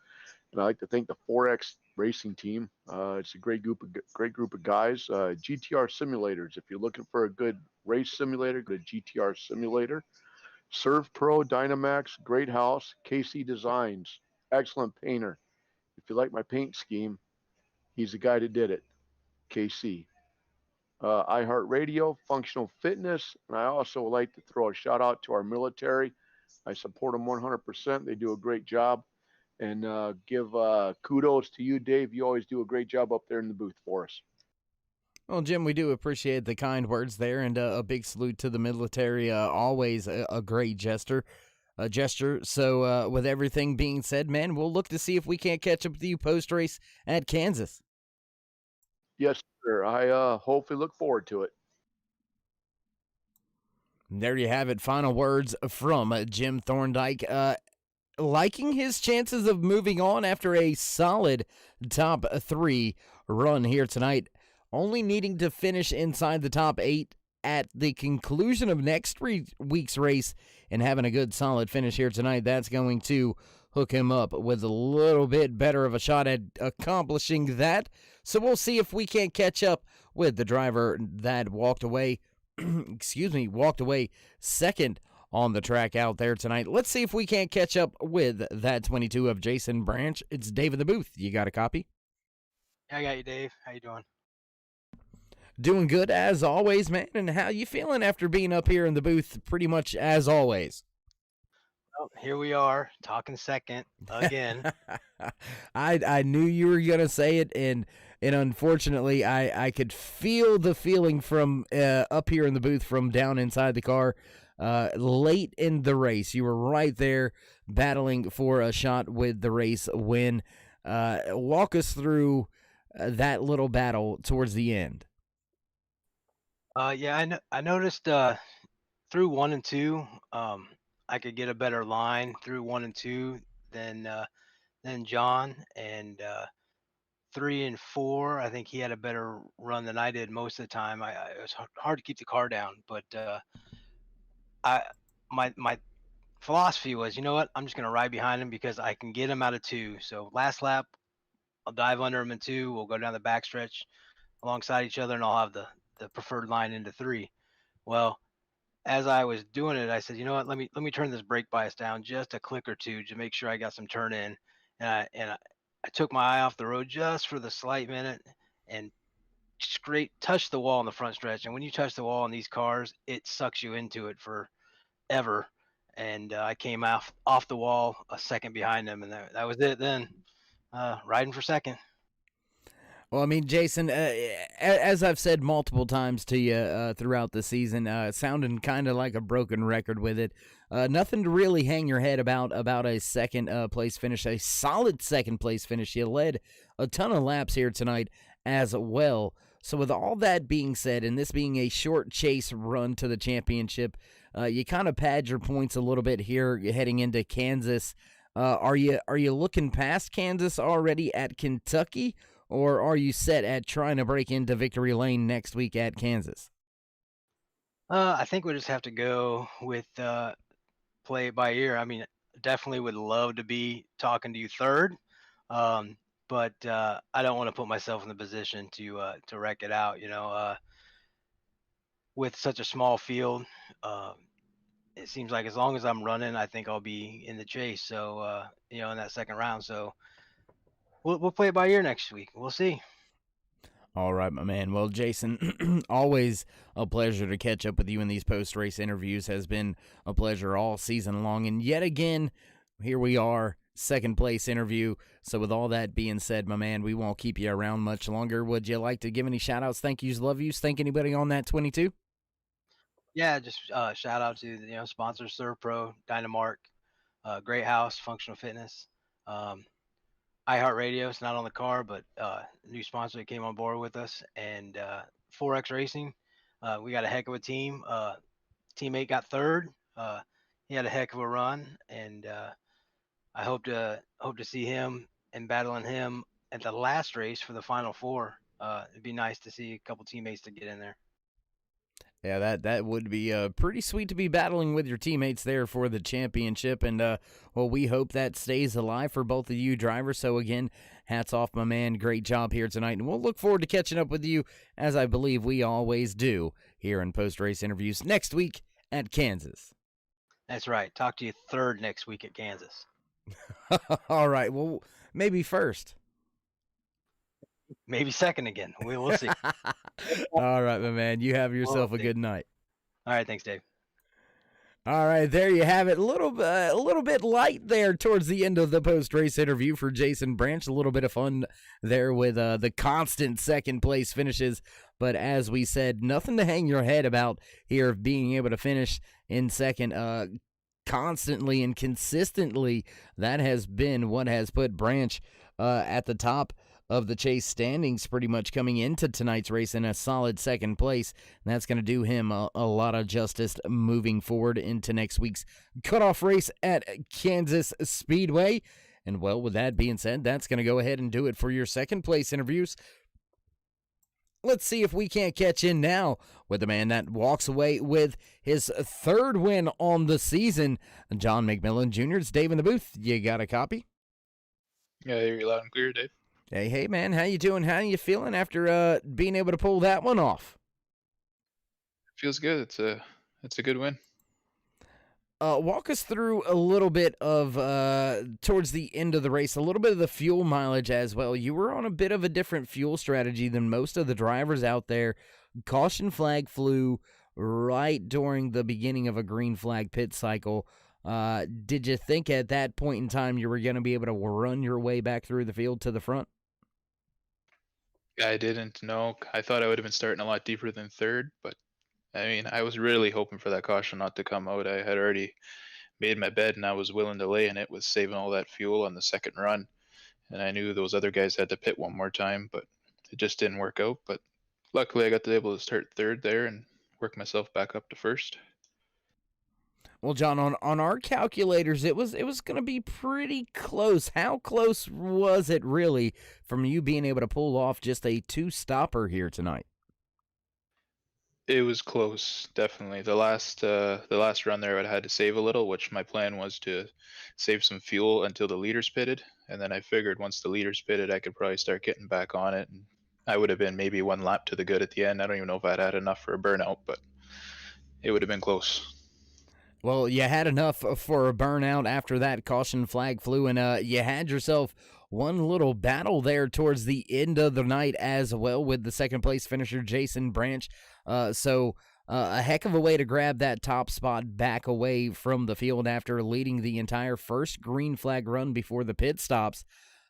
And I'd like to thank the 4X racing team. It's a great group of guys. GTR simulators. If you're looking for a good race simulator, go to GTR Simulator. Serve Pro Dynamax, great house. KC Designs, excellent painter. If you like my paint scheme, he's the guy that did it. KC. iHeartRadio, Functional Fitness, and I also would like to throw a shout out to our military. I support them 100%. They do a great job. And give kudos to you, Dave. You always do a great job up there in the booth for us. Well, Jim, we do appreciate the kind words there, and a big salute to the military. Always a great gesture. So with everything being said, man, we'll look to see if we can't catch up with you post-race at Kansas. Yes, sir. I hopefully look forward to it. There you have it. Final words from Jim Thorndike. Liking his chances of moving on after a solid top 3 run here tonight. Only needing to finish inside the top 8 at the conclusion of next week's race and having a good solid finish here tonight. That's going to hook him up with a little bit better of a shot at accomplishing that. So we'll see if we can't catch up with the driver that walked away second on the track out there tonight. Let's see if we can't catch up with that 22 of Jason Branch. It's Dave in the booth. You got a copy? I got you, Dave. How you doing? Doing good as always, man. And how you feeling after being up here in the booth pretty much as always? Well, here we are, talking second again. I knew you were going to say it, and unfortunately, I could feel the feeling from up here in the booth from down inside the car. Late in the race, you were right there battling for a shot with the race win. Walk us through that little battle towards the end. Yeah, I noticed through 1 and 2, I could get a better line through 1 and 2 than John, and 3 and 4, I think he had a better run than I did most of the time. It was hard to keep the car down, but my philosophy was, you know what, I'm just going to ride behind him because I can get him out of 2. So last lap, I'll dive under him in 2. We'll go down the backstretch alongside each other, and I'll have the preferred line into 3. Well, as I was doing it, I said, you know what, let me turn this brake bias down just a click or two to make sure I got some turn in, and I took my eye off the road just for the slight minute and straight touched the wall in the front stretch. And when you touch the wall in these cars, it sucks you into it forever. And I came off the wall a second behind them, and that was it. Then riding for second. Well, I mean, Jason, as I've said multiple times to you throughout the season, sounding kind of like a broken record with it. Nothing to really hang your head about a second place finish, a solid second place finish. You led a ton of laps here tonight as well. So with all that being said, and this being a short chase run to the championship, you kind of pad your points a little bit here heading into Kansas. Are you looking past Kansas already at Kentucky? Or are you set at trying to break into victory lane next week at Kansas? I think we just have to go with play it by ear. I mean, definitely would love to be talking to you third, but I don't want to put myself in the position to wreck it out. With such a small field, it seems like as long as I'm running, I think I'll be in the chase. So in that second round. So we'll play it by ear next week. We'll see. All right, my man. Well, Jason, always a pleasure to catch up with you in these post-race interviews. Has been a pleasure all season long. And yet again, here we are, second place interview. So with all that being said, my man, we won't keep you around much longer. Would you like to give any shout-outs, thank yous, love yous, thank anybody on that 22? Yeah, just shout out to sponsors, Serve Pro, Dynamark, Great House, Functional Fitness, iHeartRadio. It's not on the car, but new sponsor that came on board with us, and 4X Racing. We got a heck of a team. Teammate got third. He had a heck of a run, and I hope to see him and battling him at the last race for the Final Four. It'd be nice to see a couple teammates to get in there. Yeah, that would be pretty sweet to be battling with your teammates there for the championship. And, well, we hope that stays alive for both of you drivers. So, again, hats off, my man. Great job here tonight. And we'll look forward to catching up with you, as I believe we always do, here in post-race interviews next week at Kansas. That's right. Talk to you third next week at Kansas. All right. Well, maybe first. Maybe second again. We'll see. All right, my man. You have yourself a good night. All right. Thanks, Dave. All right, there you have it. A little bit light there towards the end of the post-race interview for Jason Branch. A little bit of fun there with the constant second-place finishes. But as we said, nothing to hang your head about here of being able to finish in second constantly and consistently. That has been what has put Branch at the top of the chase standings pretty much coming into tonight's race in a solid second place. And that's going to do him a lot of justice moving forward into next week's cutoff race at Kansas Speedway. And, well, with that being said, that's going to go ahead and do it for your second place interviews. Let's see if we can't catch in now with the man that walks away with his third win on the season, John McMillan Jr. It's Dave in the booth. You got a copy? Yeah, I hear you loud and clear, Dave. Hey, man, how you doing? How you feeling after being able to pull that one off? Feels good. It's a good win. Walk us through a little bit of, towards the end of the race, a little bit of the fuel mileage as well. You were on a bit of a different fuel strategy than most of the drivers out there. Caution flag flew right during the beginning of a green flag pit cycle. Did you think at that point in time you were going to be able to run your way back through the field to the front? I didn't know. I thought I would have been starting a lot deeper than third, but I mean, I was really hoping for that caution not to come out. I had already made my bed and I was willing to lay in it with saving all that fuel on the second run. And I knew those other guys had to pit one more time, but it just didn't work out. But luckily I got to be able to start third there and work myself back up to first. Well, John, on our calculators, it was going to be pretty close. How close was it really from you being able to pull off just a two-stopper here tonight? It was close, definitely. The last run there, I had to save a little, which my plan was to save some fuel until the leaders pitted, and then I figured once the leaders pitted, I could probably start getting back on it, and I would have been maybe one lap to the good at the end. I don't even know if I'd had enough for a burnout, but it would have been close. Well, you had enough for a burnout after that caution flag flew, and you had yourself one little battle there towards the end of the night as well with the second place finisher Jason Branch. So a heck of a way to grab that top spot back away from the field after leading the entire first green flag run before the pit stops.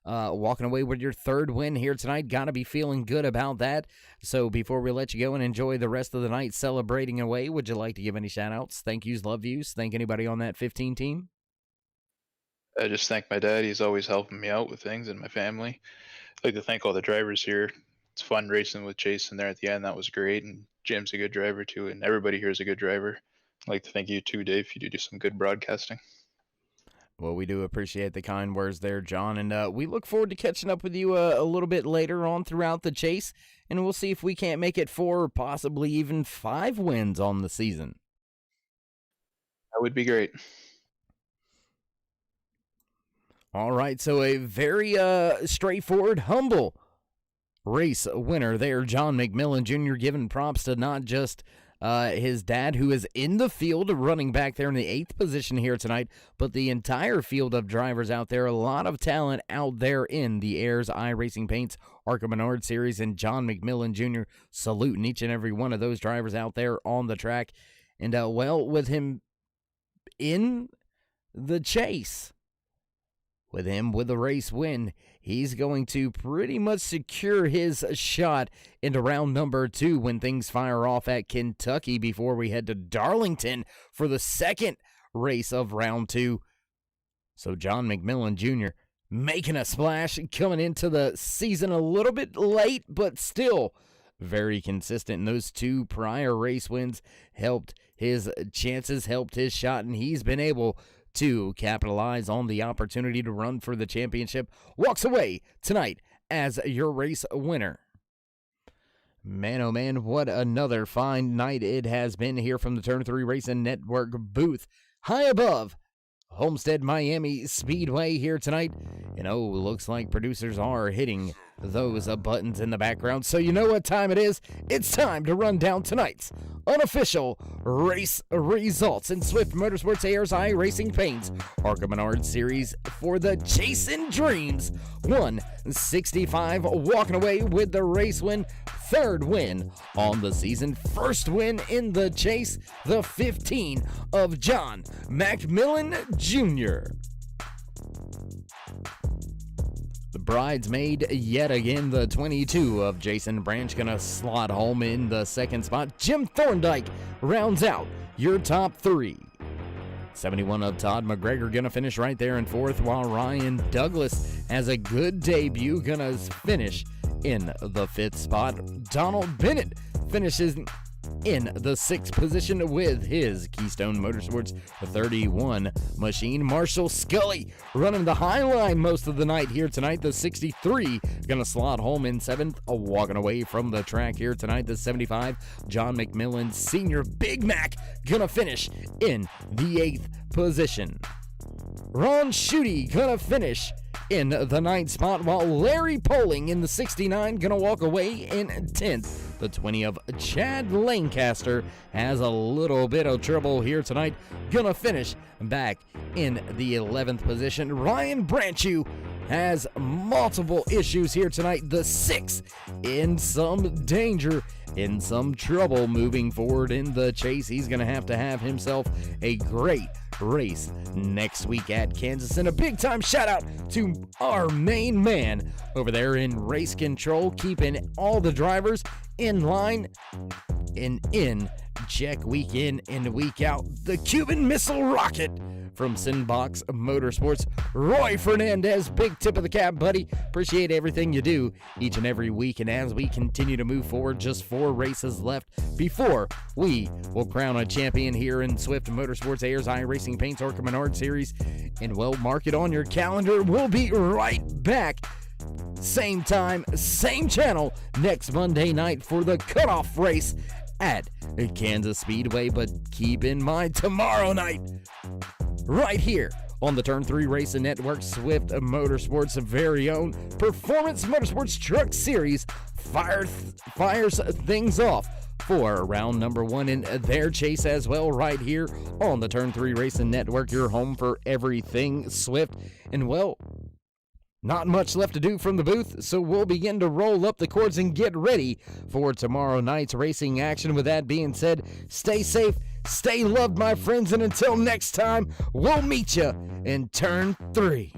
Walking away with your third win here tonight. Got to be feeling good about that. So before we let you go and enjoy the rest of the night celebrating away, would you like to give any shout-outs, thank yous, love yous, thank anybody on that 15 team? I just thank my dad. He's always helping me out with things and my family. I'd like to thank all the drivers here. It's fun racing with Jason there at the end. That was great. And Jim's a good driver too. And everybody here is a good driver. I'd like to thank you too, Dave. You do some good broadcasting. Well, we do appreciate the kind words there, John, and we look forward to catching up with you a little bit later on throughout the chase, and we'll see if we can't make it 4 or possibly even 5 wins on the season. That would be great. All right, so a very straightforward, humble race winner there, John McMillan Jr., giving props to not just his dad, who is in the field running back there in the 8th position here tonight, but the entire field of drivers out there. A lot of talent out there in the AYERS iRacingPaints Arca Menards series, and John McMillan Jr. saluting each and every one of those drivers out there on the track. And, well, with him in the chase, with him with the race win, he's going to pretty much secure his shot into round number 2 when things fire off at Kentucky before we head to Darlington for the second race of round 2. So John McMillan Jr. making a splash, coming into the season a little bit late, but still very consistent. And those 2 prior race wins helped his chances, helped his shot, and he's been able to capitalize on the opportunity to run for the championship. Walks away tonight as your race winner. Man, oh man, what another fine night it has been here from the Turn 3 Racing Network booth, high above Homestead Miami Speedway here tonight. And oh, looks like producers are hitting those buttons in the background. So you know what time it is. It's time to run down tonight's unofficial race results in Swift Motorsports AYERS iRacingPaints Arca Menards Series for the Chasing Dreams 165, walking away with the race win, 3rd win on the season, 1st win in the chase, the 15 of John McMillan Jr. The bridesmaid yet again, the 22 of Jason Branch, gonna slot home in the 2nd spot. Jim Thorndike rounds out your top 3. 71 of Todd McGregor gonna finish right there in 4th, while Ryan Douglas has a good debut, gonna finish in the 5th spot. Donald Bennett finishes in the 6th position with his Keystone Motorsports 31 machine. Marshall Scully running the high line most of the night here tonight. The 63 gonna slot home in 7th, walking away from the track here tonight. The 75 John McMillan Sr. Big Mac gonna finish in the 8th position. Ron Schutte gonna finish in the 9th spot, while Larry Poling in the 69 gonna walk away in 10th. The 20 of Chad Lancaster has a little bit of trouble here tonight, gonna finish back in the 11th position. Ryan Branchew has multiple issues here tonight. The 6 in some danger, in some trouble moving forward in the chase. He's gonna have to have himself a great race next week at Kansas. And a big time shout out to our main man over there in race control, keeping all the drivers in line and in check week in and week out. The Cuban Missile Rocket from Sinbox Motorsports, Roy Fernandez. Big tip of the cap, buddy. Appreciate everything you do each and every week. And as we continue to move forward, just 4 races left before we will crown a champion here in Swift Motorsports AYERS iRacingPaints Arca Menards Series. And well, mark it on your calendar. We'll be right back, same time, same channel, next Monday night for the cutoff race at Kansas Speedway. But keep in mind, tomorrow night, right here on the Turn 3 Racing Network, Swift Motorsports' very own Performance Motorsports Truck Series fires things off for round number 1 in their chase as well, right here on the Turn 3 Racing Network, your home for everything Swift. And well, Not much left to do from the booth, so we'll begin to roll up the cords and get ready for tomorrow night's racing action. With that being said, stay safe, stay loved, my friends, and until next time, we'll meet you in turn 3.